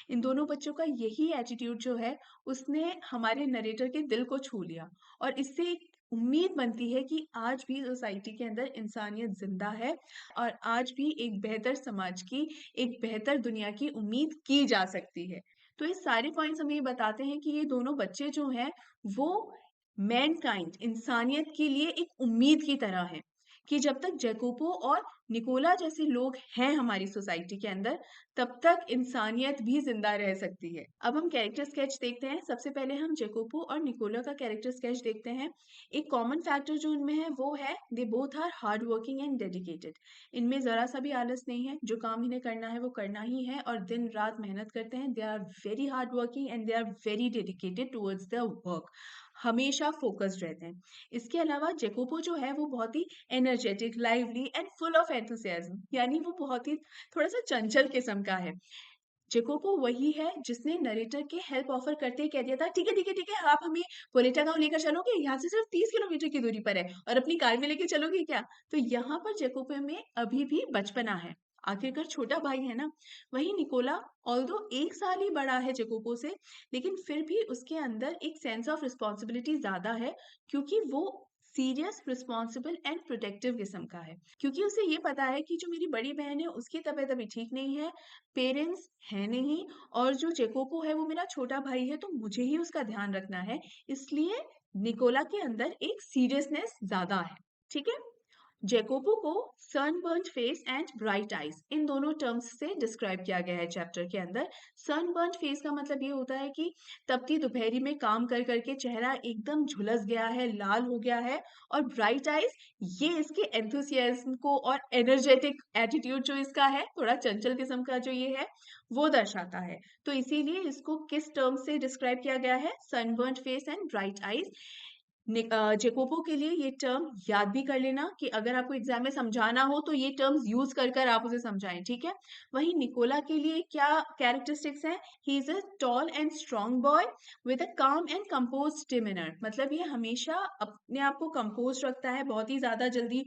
इन दोनों बच्चों का यही एटीट्यूड जो है उसने हमारे नरेटर के दिल को छू लिया, और इससे एक उम्मीद बनती है कि आज भी सोसाइटी के अंदर इंसानियत जिंदा है और आज भी एक बेहतर समाज की, एक बेहतर दुनिया की उम्मीद की जा सकती है। तो ये सारे पॉइंट्स हमें ये बताते हैं कि ये दोनों बच्चे जो हैं वो मैनकाइंड, इंसानियत के लिए एक उम्मीद की तरह है कि जब तक जैकोपो और निकोला जैसे लोग हैं हमारी सोसाइटी के अंदर, तब तक इंसानियत भी जिंदा रह सकती है। अब हम कैरेक्टर स्केच देखते हैं। सबसे पहले हम जेकोपो और निकोला का कैरेक्टर स्केच देखते हैं। एक कॉमन फैक्टर जो उनमें है वो है they both are hard working and dedicated. इनमें जरा सा भी आलस नहीं है, जो काम इन्हें करना है वो करना ही है और दिन रात मेहनत करते हैं। They are very hard working and they are very dedicated towards the work, हमेशा फोकस्ड रहते हैं। इसके अलावा जेकोपो जो है वो बहुत ही energetic, lively and full of enthusiasm, यानी वो बहुत ही थोड़ा सा चंचल किस्म का है। जेकोपो वही है जिसने नरेटर के हेल्प ऑफर करते ही कह दिया था, ठीक है ठीक है ठीक है, आप हमें पोलेटा गांव लेकर चलोगे, यहाँ से सिर्फ 30 किलोमीटर की दूरी पर है, और अपनी कार में लेके चलोगे क्या? तो यहाँ पर जेकोपो में अभी भी बचपना है, आखिरकार छोटा भाई है ना। वही निकोला, ऑल्दो 1 साल ही बड़ा है जेकोपो से, लेकिन फिर भी उसके अंदर एक सेंस ऑफ रिस्पॉन्सिबिलिटी ज्यादा है, क्योंकि वो सीरियस, रिस्पॉन्सिबल एंड प्रोटेक्टिव किस्म का है। क्योंकि उसे ये पता है कि जो मेरी बड़ी बहन है उसकी तबीयत अभी ठीक नहीं है, पेरेंट्स है नहीं, और जो जेकोपो है वो मेरा छोटा भाई है, तो मुझे ही उसका ध्यान रखना है। इसलिए निकोला के अंदर एक सीरियसनेस ज्यादा है। ठीक है। जेकोपो को सनबर्न्ड फेस एंड ब्राइट आईज, इन दोनों टर्म्स से डिस्क्राइब किया गया है चैप्टर के अंदर। सनबर्न्ड फेस का मतलब ये होता है कि तपती दोपहरी में काम कर करके चेहरा एकदम झुलस गया है, लाल हो गया है। और ब्राइट आईज, ये इसके एंथुसियाज्म को और एनर्जेटिक एटीट्यूड जो इसका है, थोड़ा चंचल किस्म का जो ये है, वो दर्शाता है। तो इसीलिए इसको किस टर्म से डिस्क्राइब किया गया है? सनबर्न्ड फेस एंड ब्राइट आईज। जेकोपो के लिए ये टर्म याद भी कर लेना कि अगर आपको एग्जाम में समझाना हो तो ये टर्म्स यूज कर कर आप उसे समझाएं। ठीक है। वही निकोला के लिए क्या कैरेक्टरिस्टिक्स हैं? He is a tall and strong boy with a काम एंड कंपोज डिमिनर, मतलब ये हमेशा अपने आप को कंपोज रखता है, बहुत ही ज्यादा जल्दी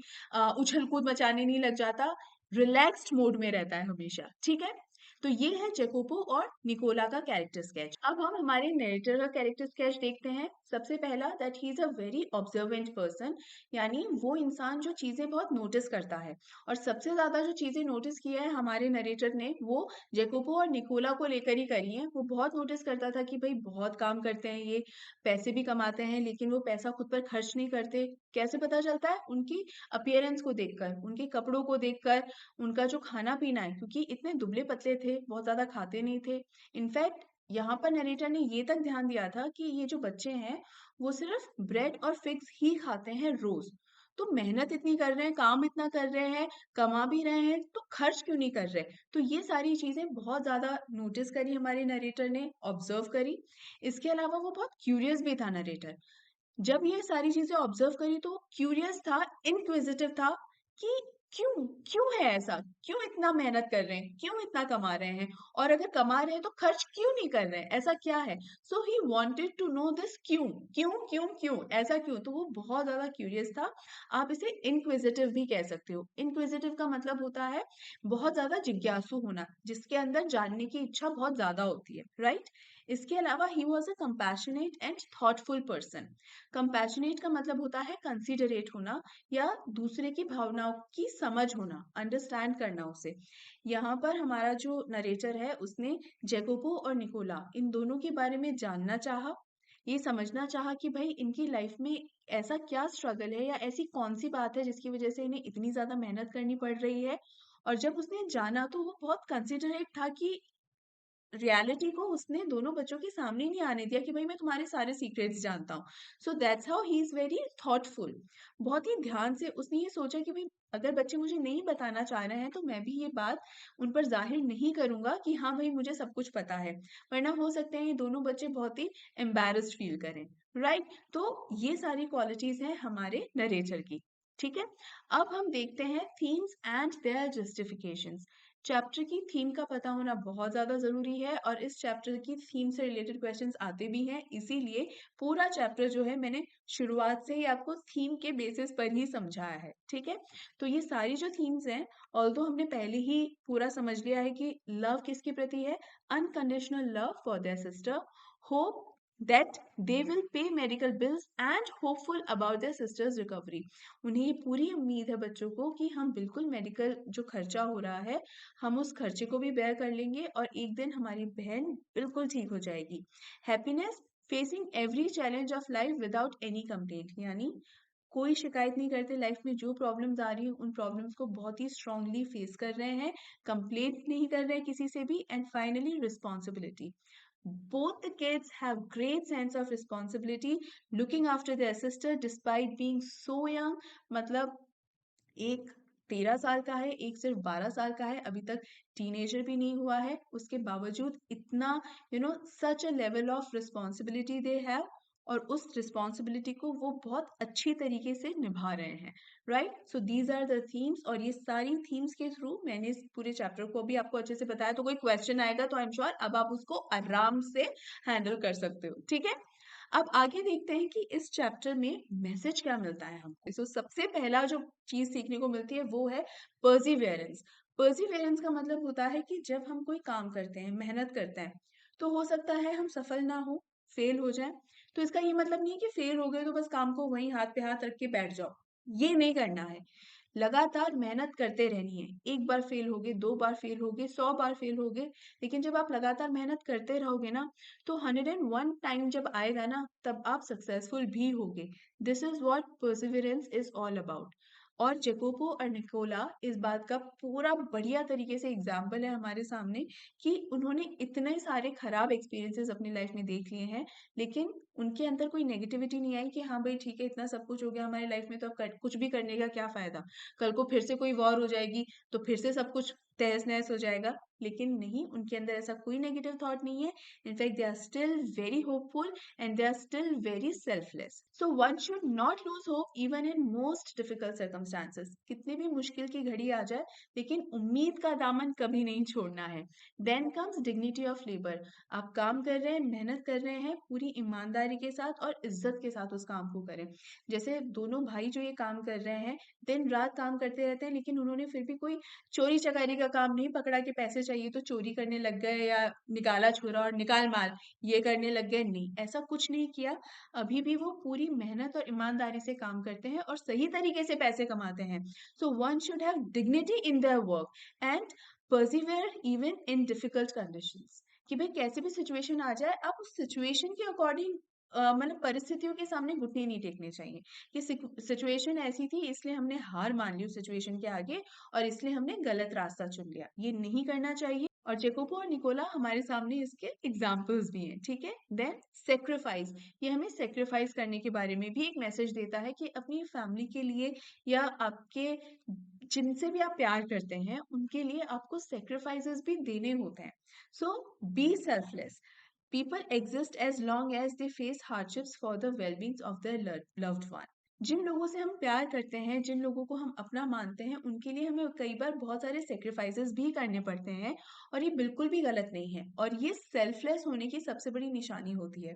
उछल कूद मचाने नहीं लग जाता, रिलैक्स्ड मोड में रहता है हमेशा। ठीक है। तो ये है जेकोपो और निकोला का कैरेक्टर स्केच। अब हम हमारे नरेटर का कैरेक्टर स्केच देखते हैं। सबसे पहला, that he is a very observant person, यानी वो इंसान जो चीजें बहुत नोटिस करता है। और सबसे ज्यादा जो चीजें नोटिस की है हमारे नरेटर ने, वो जेकोपो और निकोला को लेकर ही करी है। वो बहुत नोटिस करता था कि भाई बहुत काम करते हैं ये, पैसे भी कमाते हैं, लेकिन वो पैसा खुद पर खर्च नहीं करते। कैसे पता चलता है? उनकी अपीयरेंस को देखकर, उनके कपड़ों को देखकर, उनका जो खाना पीना है, क्योंकि इतने दुबले पतले थे, बहुत ज्यादा खाते नहीं थे। इनफैक्ट यहाँ पर नरेटर ने ये तक ध्यान दिया था कि ये जो बच्चे हैं वो सिर्फ ब्रेड और फिग्स ही खाते हैं रोज। तो मेहनत इतनी कर रहे हैं, काम इतना कर रहे हैं, कमा भी रहे हैं, तो खर्च क्यों नहीं कर रहे? तो ये सारी चीजें बहुत ज्यादा नोटिस करी हमारे नरेटर ने, ऑब्जर्व करी। इसके अलावा वो बहुत क्यूरियस भी था नरेटर। जब ये सारी चीजें ऑब्जर्व करी तो क्यूरियस था, इनक्विजिटिव था कि क्यों क्यों है ऐसा, क्यों इतना मेहनत कर रहे हैं, क्यों इतना कमा रहे हैं, और अगर कमा रहे हैं तो खर्च क्यों नहीं कर रहे हैं, ऐसा क्या है। So he wanted to know this, क्यों क्यों क्यों क्यों, ऐसा क्यों। तो वो बहुत ज्यादा क्यूरियस था। आप इसे इनक्विजिटिव भी कह सकते हो। इनक्विजिटिव का मतलब होता है बहुत ज्यादा जिज्ञासु होना, जिसके अंदर जानने की इच्छा बहुत ज्यादा होती है, राइट। इसके अलावा he was a compassionate and thoughtful person. Compassionate का मतलब होता है कंसिडरेट होना, या दूसरे की भावनाओं की समझ होना, अंडरस्टैंड करना उसे। यहाँ पर हमारा जो नरेटर है उसने जेकोबो और निकोला इन दोनों के बारे में जानना चाहा, ये समझना चाहा कि भाई इनकी लाइफ में ऐसा क्या स्ट्रगल है, या ऐसी कौन सी बात है जिसकी वजह से इन्हें इतनी ज्यादा मेहनत करनी पड़ रही है। और जब उसने जाना तो वो बहुत कंसिडरेट था कि रियलिटी को उसने दोनों बच्चों के सामने नहीं आने दिया कि भाई मैं तुम्हारे सारे सीक्रेट्स जानता हूँ। So that's how he is very thoughtful. बहुत ही ध्यान से उसने ये सोचा कि भाई अगर बच्चे मुझे नहीं बताना चाह रहे हैं तो मैं भी ये बात उन पर जाहिर नहीं करूंगा कि हाँ भाई मुझे सब कुछ पता है, वरना हो सकता है ये दोनों बच्चे बहुत ही एम्बेरस्ड फील करें, राइट। तो ये सारी क्वालिटीज हैं हमारे नरेटर की, ठीक है। अब हम देखते हैं themes and their justifications. Chapter की थीम का पता होना बहुत ज्यादा जरूरी है, और इस चैप्टर की थीम से रिलेटेड क्वेश्चंस आते भी हैं, इसीलिए पूरा चैप्टर जो है मैंने शुरुआत से ही आपको थीम के बेसिस पर ही समझाया है, ठीक है। तो ये सारी जो थीम्स हैं, ऑल्दो हमने पहले ही पूरा समझ लिया है कि लव किसके प्रति है, unconditional love for their sister, hope that they will pay medical bills and hopeful about their sister's recovery। उन्हें ये पूरी उम्मीद है बच्चों को कि हम बिल्कुल मेडिकल जो खर्चा हो रहा है हम उस खर्चे को भी बेयर कर लेंगे और एक दिन हमारी बहन बिल्कुल ठीक हो जाएगी। Happiness, facing every challenge of life without any complaint, यानी कोई शिकायत नहीं करते, लाइफ में जो प्रॉब्लम्स आ रही है उन प्रॉब्लम्स को बहुत ही स्ट्रांगली फेस कर रहे हैं, कंप्लेंट नहीं कर रहे हैं किसी से भी। And finally responsibility, both the kids have great sense of responsibility looking after their sister despite being so young। मतलब एक 13 साल का है, एक सिर्फ 12 साल का है, अभी तक टीनेजर भी नहीं हुआ है, उसके बावजूद इतना such a level of responsibility they have, और उस रिस्पॉन्सिबिलिटी को वो बहुत अच्छी तरीके से निभा रहे हैं, right. So these are the themes, और ये सारी थीम्स के थ्रू मैंने इस पूरे चैप्टर को भी आपको अच्छे से बताया। तो कोई क्वेश्चन आएगा तो आई एम श्योर अब आप उसको आराम से हैंडल कर सकते हो, ठीक है। अब आगे देखते हैं कि इस चैप्टर में मैसेज क्या मिलता है हमको। तो सबसे पहला जो चीज सीखने को मिलती है वो है पर्सिवियरेंस। पर्सिवियरेंस का मतलब होता है कि जब हम कोई काम करते हैं, मेहनत करते हैं, तो हो सकता है हम सफल ना हो, फेल हो जाए। तो इसका ये मतलब नहीं है कि फेल हो गए तो बस काम को वहीं हाथ पे हाथ रख के बैठ जाओ, ये नहीं करना है। लगातार मेहनत करते रहनी है। एक बार फेल हो गए, 2 बार फेल हो गए, 100 बार फेल हो गए, लेकिन जब आप लगातार मेहनत करते रहोगे ना, तो 101 टाइम जब आएगा ना तब आप सक्सेसफुल भी होगे। This is what Perseverance is all about. और जेकोबो और निकोला इस बात का पूरा बढ़िया तरीके से एग्जाम्पल है हमारे सामने कि उन्होंने इतने सारे खराब एक्सपीरियंसेस अपनी लाइफ में देख लिए हैं, लेकिन उनके अंदर कोई नेगेटिविटी नहीं आई कि हाँ भाई ठीक है इतना सब कुछ हो गया हमारी लाइफ में तो अब कुछ भी करने का क्या फायदा, कल को फिर से कोई वॉर हो जाएगी तो फिर से सब कुछ तहस नहस हो जाएगा। लेकिन नहीं, उनके अंदर ऐसा कोई नेगेटिव थॉट नहीं है। In fact they are still very hopeful and they are still very selfless. So one should not lose hope even in most difficult circumstances. कितनी भी मुश्किल की घड़ी आ जाए लेकिन उम्मीद का दामन कभी नहीं छोड़ना है। Then comes dignity of labour. आप काम कर रहे हैं, मेहनत कर रहे हैं, पूरी ईमानदारी के साथ और इज्जत के साथ उस काम को करें। जैसे दोनों भाई जो ये काम कर रहे हैं, दिन रात काम करते रहते हैं, लेकिन उन्होंने फिर भी कोई चोरी चकारी का काम नहीं पकड़ा कि पैसे चाहिए तो चोरी करने लग गए, या निकाला छुरा और निकाल माल ये करने लग गए, नहीं ऐसा कुछ नहीं किया। अभी भी वो पूरी मेहनत और ईमानदारी से काम करते हैं और सही तरीके से पैसे कमाते हैं। सो one should have dignity in their work and persevere even in difficult conditions. कि भाई कैसे भी सिचुएशन आ जाए आप उस सिचुएशन के अकॉर्डिंग मतलब परिस्थितियों के सामने घुटने नहीं टेकने चाहिए कि सिचुएशन ऐसी थी इसलिए हमने हार मान ली उस सिचुएशन के आगे और इसलिए हमने गलत रास्ता चुन लिया, ये नहीं करना चाहिए। और जेकोबो और निकोला हमारे सामने इसके एग्जाम्पल्स भी हैं, ठीक है। देन सेक्रीफाइस, ये हमें सेक्रीफाइस करने के बारे में भी एक मैसेज देता है कि अपनी फैमिली के लिए या आपके जिनसे भी आप प्यार करते हैं उनके लिए आपको सेक्रीफाइसेस भी देने होते हैं। So be selfless. People exist as long as they face hardships for the well-being of their loved one। जिन लोगों से हम प्यार करते हैं, जिन लोगों को हम अपना मानते हैं, उनके लिए हमें कई बार बहुत सारे सैक्रिफाइसेस भी करने पड़ते हैं और ये बिल्कुल भी गलत नहीं है और ये सेल्फलेस होने की सबसे बड़ी निशानी होती है।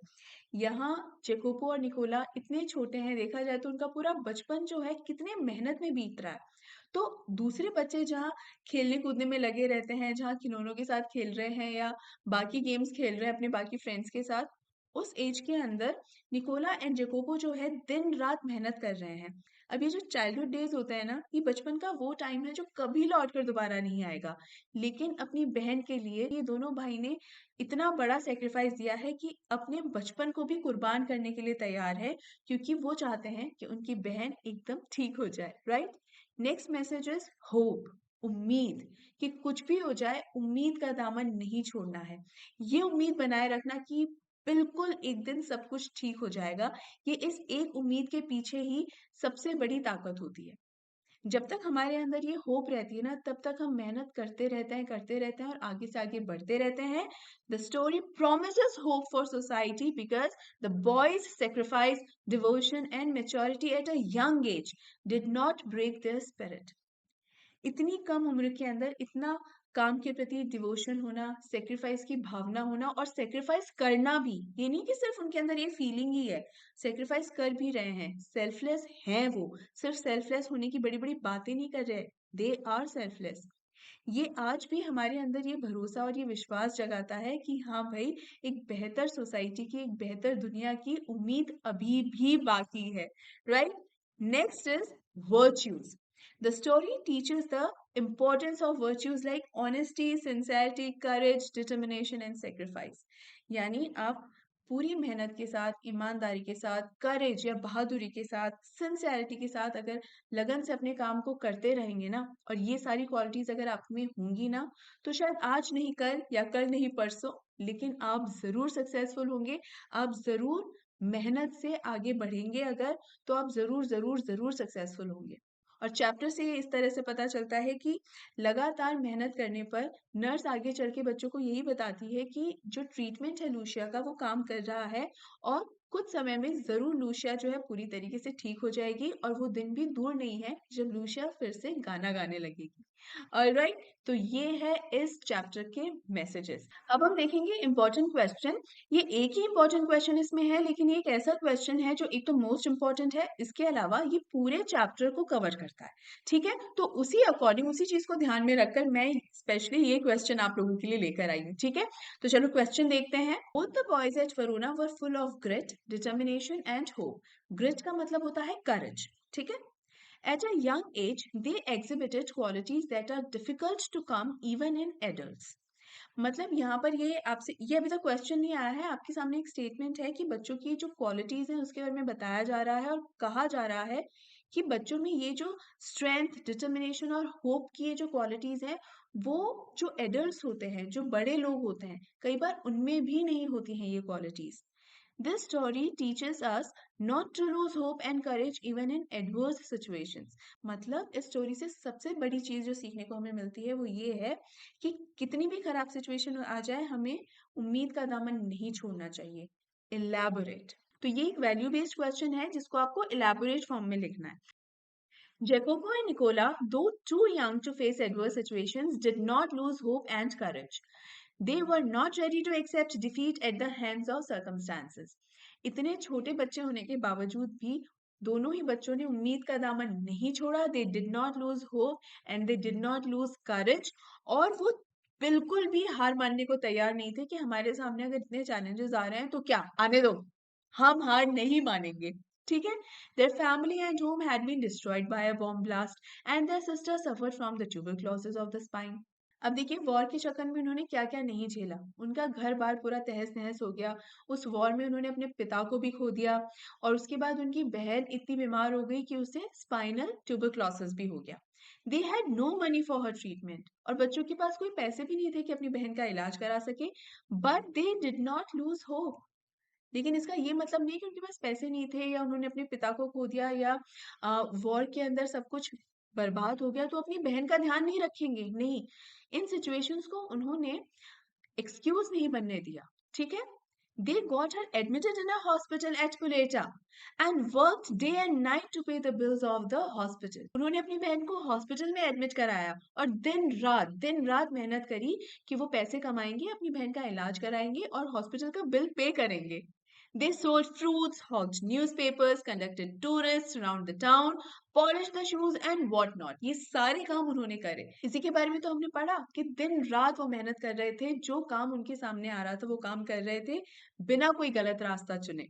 यहाँ जेकोपो और निकोला इतने छोटे हैं, देखा जाए तो उनका पूरा बचपन जो है कितने मेहनत में बीत रहा है। तो दूसरे बच्चे जहाँ खेलने कूदने में लगे रहते हैं, जहाँ खिलौनों के साथ खेल रहे हैं या बाकी गेम्स खेल रहे हैं अपने बाकी फ्रेंड्स के साथ, उस एज के अंदर निकोला एंड जेकोबो जो है दिन रात मेहनत कर रहे हैं। अब ये जो चाइल्डहुड डेज होता है ना, ये बचपन का वो टाइम है जो कभी लौट कर दोबारा नहीं आएगा। लेकिन अपनी बहन के लिए ये दोनों भाई ने इतना बड़ा सेक्रीफाइस दिया है कि अपने बचपन को भी कुर्बान करने के लिए तैयार है, क्योंकि वो चाहते हैं कि उनकी बहन एकदम ठीक हो जाए, right? Next message is hope, उम्मीद, कि कुछ भी हो जाए उम्मीद का दामन नहीं छोड़ना है। ये उम्मीद बनाए रखना कि बिल्कुल एक दिन सब कुछ ठीक हो जाएगा। ये इस एक उम्मीद के पीछे ही सबसे बड़ी ताकत होती है। जब तक हमारे अंदर ये होप रहती है ना, तब तक हम मेहनत करते रहते हैं और आगे से आगे बढ़ते रहते हैं। The story promises hope for society because the boys' sacrifice, devotion and maturity at a young age did not break their spirit. इतनी कम उम्र के अंदर इतना काम के प्रति डिवोशन होना, सेक्रीफाइस की भावना होना और सेक्रीफाइस करना भी, ये नहीं कि सिर्फ उनके अंदर ये फीलिंग ही है, सेक्रीफाइस कर भी रहे हैं, सेल्फलेस हैं वो, सिर्फ सेल्फलेस होने की बड़ी बड़ी बातें नहीं कर रहे, दे आर सेल्फलेस। ये आज भी हमारे अंदर ये भरोसा और ये विश्वास जगाता है कि हाँ भाई, एक बेहतर सोसाइटी की, एक बेहतर दुनिया की उम्मीद अभी भी बाकी है, right? Next is virtues. The story teaches the importance of virtues like honesty, sincerity, courage, determination and sacrifice. यानी आप पूरी मेहनत के साथ, ईमानदारी के साथ, करेज या बहादुरी के साथ, सिंसेरिटी के साथ अगर लगन से अपने काम को करते रहेंगे ना, और ये सारी क्वालिटीज अगर आप में होंगी ना, तो शायद आज नहीं कल या कल नहीं परसों, लेकिन आप जरूर सक्सेसफुल होंगे। आप जरूर मेहनत से आगे बढ़ेंगे अगर, तो आप जरूर जरूर जरूर सक्सेसफुल होंगे। और चैप्टर से ये इस तरह से पता चलता है कि लगातार मेहनत करने पर नर्स आगे चल के बच्चों को यही बताती है कि जो ट्रीटमेंट है लूशिया का, वो काम कर रहा है और कुछ समय में जरूर लूशिया जो है पूरी तरीके से ठीक हो जाएगी और वो दिन भी दूर नहीं है जब लूशिया फिर से गाना गाने लगेगी। ऑलराइट, तो ये है इस चैप्टर के मैसेजेस। अब हम देखेंगे इंपॉर्टेंट क्वेश्चन। ये एक ही इंपॉर्टेंट क्वेश्चन इसमें है, लेकिन ये एक ऐसा क्वेश्चन है जो एक तो मोस्ट इंपॉर्टेंट है, इसके अलावा ये पूरे चैप्टर को कवर करता है। ठीक है, तो उसी अकॉर्डिंग, उसी चीज को ध्यान में रखकर मैं स्पेशली ये क्वेश्चन आप लोगों के लिए लेकर आई हूँ। ठीक है, तो चलो क्वेश्चन देखते हैं। Both the boys at Verona were full of grit, determination and hope. Grit का मतलब होता है करेज। ठीक है, at a young age, they exhibited qualities that are difficult to come even in adults. मतलब यहाँ पर ये आपसे, ये अभी तक क्वेश्चन नहीं आया है, आपके सामने एक स्टेटमेंट है कि बच्चों की जो क्वालिटीज हैं उसके बारे में बताया जा रहा है और कहा जा रहा है कि बच्चों में ये जो स्ट्रेंथ, डिटर्मिनेशन और होप की ये जो क्वालिटीज हैं, वो जो एडल्ट्स होते हैं, जो बड़े लोग होते हैं, कई बार उनमें भी नहीं होती हैं ये qualities. This story teaches us not to lose hope and courage even in adverse situations. मतलब इस स्टोरी से सबसे बड़ी चीज जो सीखने को हमें मिलती है वो ये है कि कितनी भी खराब सिचुएशन आ जाए, हमें उम्मीद का दामन नहीं छोड़ना चाहिए। Elaborate. तो ये एक वैल्यू बेस्ड क्वेश्चन है जिसको आपको elaborate फॉर्म में लिखना है। Jacopo and Nicola, though too young to face adverse situations, did not lose hope and courage. They were not ready to accept defeat at the hands of circumstances. इतने छोटे बच्चे होने के बावजूद भी दोनों ही बच्चों ने उम्मीद का दामन नहीं छोड़ा। They did not lose hope and they did not lose courage. और वो बिल्कुल भी हार मानने को तैयार नहीं थे कि हमारे सामने अगर इतने चैलेंजेस आ रहे हैं तो क्या, आने दो, हम हार नहीं मानेंगे। ठीक है, their family and home had been destroyed by a bomb blast and their sister suffered from the tuberculosis of the spine. अब देखिए वॉर के चक्कर में उन्होंने क्या क्या नहीं झेला। उनका घर बार पूरा तहस नहस हो गया, उस वॉर में उन्होंने अपने पिता को भी खो दिया और उसके बाद उनकी बहन इतनी बीमार हो गई कि उसे स्पाइनल ट्यूबरक्लोसिस भी हो गया। They had no money for her treatment, और बच्चों के पास कोई पैसे भी नहीं थे कि अपनी बहन का इलाज करा सके। But they did not lose hope. लेकिन इसका ये मतलब नहीं कि उनके पास पैसे नहीं थे या उन्होंने अपने पिता को खो दिया या वॉर के अंदर सब कुछ बर्बाद हो गया तो अपनी बहन का ध्यान नहीं रखेंगे, नहीं। इन सिचुएशंस को उन्होंने एक्सक्यूज नहीं बनने दिया। ठीक है, They got her admitted in a hospital at Kuleta and worked day and night to pay the bills of the hospital. उन्होंने अपनी बहन को हॉस्पिटल में एडमिट कराया और दिन रात मेहनत करी कि वो पैसे कमाएंगे, अपनी बहन का इलाज कराएंगे और हॉस्पिटल का बिल पे करेंगे. They sold fruits, hawked newspapers, conducted tourists around the town, polished the shoes and what not. ये सारे काम उन्होंने करे. इसी के बारे में तो हमने पढ़ा कि दिन रात वो मेहनत कर रहे थे, जो काम उनके सामने आ रहा था वो काम कर रहे थे बिना कोई गलत रास्ता चुने.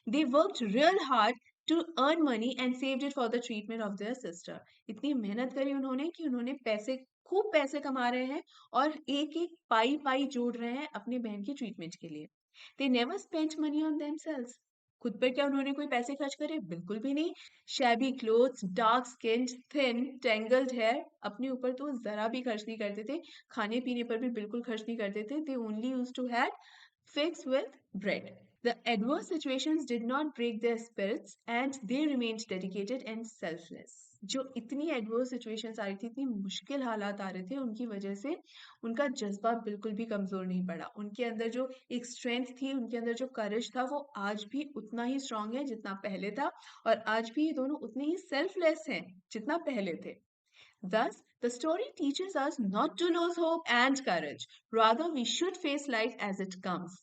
They worked real hard to earn money and saved it for the treatment of their sister. इतनी मेहनत करी उन्होंने कि उन्होंने खूब पैसे कमा रहे हैं और एक एक पाई पाई जोड़ रहे हैं अपनी बहन की ट्रीटमेंट के लिए. They never spent money on themselves. खुद पर क्या उन्होंने कोई पैसे खर्च करे? बिल्कुल भी नहीं. Shabby clothes, dark skinned, thin, tangled hair. अपने ऊपर तो जरा भी खर्च नहीं करते थे. खाने पीने पर भी बिल्कुल खर्च नहीं करते थे. They only used to had figs with bread. The adverse situations did not break their spirits and they remained dedicated and selfless. जो इतनी एडवर्स सिचुएशंस आ रही थी, इतनी मुश्किल हालात आ रहे थे, उनकी वजह से उनका जज्बा बिल्कुल भी कमजोर नहीं पड़ा. उनके अंदर जो एक स्ट्रेंथ थी, उनके अंदर जो करेज था, वो आज भी उतना ही स्ट्रांग है जितना पहले था और आज भी ये दोनों उतने ही सेल्फलेस हैं जितना पहले थे. Thus, the story teaches us not to lose hope and courage. Rather, we should face life as it comes.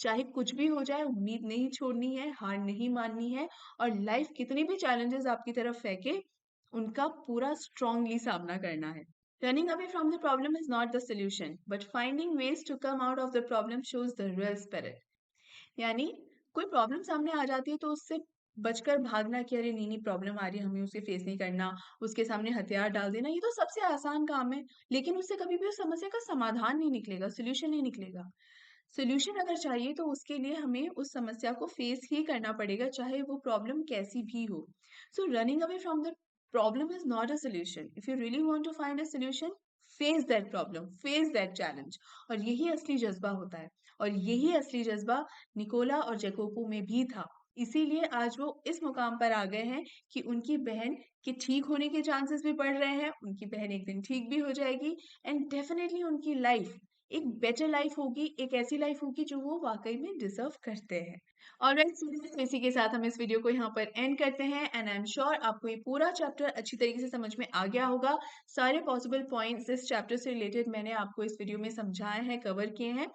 चाहे कुछ भी हो जाए, उम्मीद नहीं छोड़नी है, हार नहीं माननी है और लाइफ कितने भी चैलेंजेस आपकी तरफ फेंके, उनका पूरा स्ट्रांगली सामना करना है. Running away from the problem is not the solution, but finding ways to come out of the problem shows the real spirit. यानी कोई प्रॉब्लम सामने आ जाती है तो उससे बचकर भागना कि अरे नहीं नहीं प्रॉब्लम आ रही है हमें उसे फेस नहीं करना, उसके सामने हथियार डाल देना, ये तो सबसे आसान काम है. लेकिन उससे कभी भी उस समस्या का समाधान नहीं निकलेगा, सोल्यूशन नहीं निकलेगा. सोल्यूशन अगर चाहिए तो उसके लिए हमें उस समस्या को फेस ही करना पड़ेगा, चाहे वो प्रॉब्लम कैसी भी हो. So running away from the problem is not a solution. If you really want to find a solution, face that problem, face that challenge. और यही असली जज्बा होता है और यही असली जज्बा निकोला और जैकोबो में भी था. इसीलिए आज वो इस मुकाम पर आ गए हैं कि उनकी बहन के ठीक होने के चांसेस भी बढ़ रहे हैं, उनकी बहन एक दिन ठीक भी हो जाएगी एंड डेफिनेटली उनकी लाइफ एक बेटर लाइफ होगी, एक ऐसी लाइफ होगी जो वो वाकई में डिजर्व करते हैं. ऑलराइट स्टूडेंट्स, इसी के साथ हम इस वीडियो को यहाँ पर एंड करते हैं एंड आई एम श्योर आपको ये पूरा चैप्टर अच्छी तरीके से समझ में आ गया होगा. सारे पॉसिबल पॉइंट्स इस चैप्टर से रिलेटेड मैंने आपको इस वीडियो में समझाए हैं, कवर किए हैं.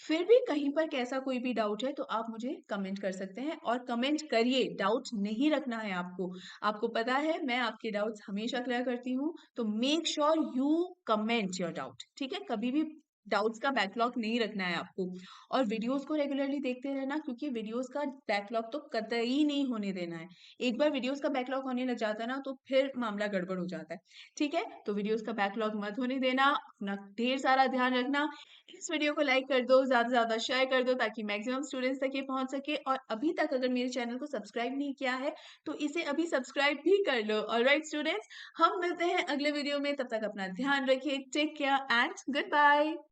फिर भी कहीं पर कैसा कोई भी डाउट है तो आप मुझे कमेंट कर सकते हैं और कमेंट करिए, डाउट नहीं रखना है आपको. आपको पता है मैं आपके डाउट्स हमेशा क्लियर करती हूँ, तो make sure you comment your doubt. ठीक है, कभी भी डाउट्स का बैकलॉग नहीं रखना है आपको. और वीडियोस को रेगुलरली देखते रहना, क्योंकि वीडियोस का बैकलॉग तो कतई नहीं होने देना है. एक बार वीडियोस का बैकलॉग होने लग जाता है ना तो फिर मामला गड़बड़ हो जाता है. ठीक है, तो वीडियोस का बैकलॉग मत होने देना, अपना ढेर सारा ध्यान रखना. इस वीडियो को लाइक कर दो, ज्यादा से ज्यादा शेयर कर दो ताकि मैक्सिमम स्टूडेंट्स तक ये पहुंच सके. और अभी तक अगर मेरे चैनल को सब्सक्राइब नहीं किया है तो इसे अभी सब्सक्राइब भी कर लो. ऑलराइट स्टूडेंट्स, हम मिलते हैं अगले वीडियो में. तब तक अपना ध्यान रखिए. Take care and good bye.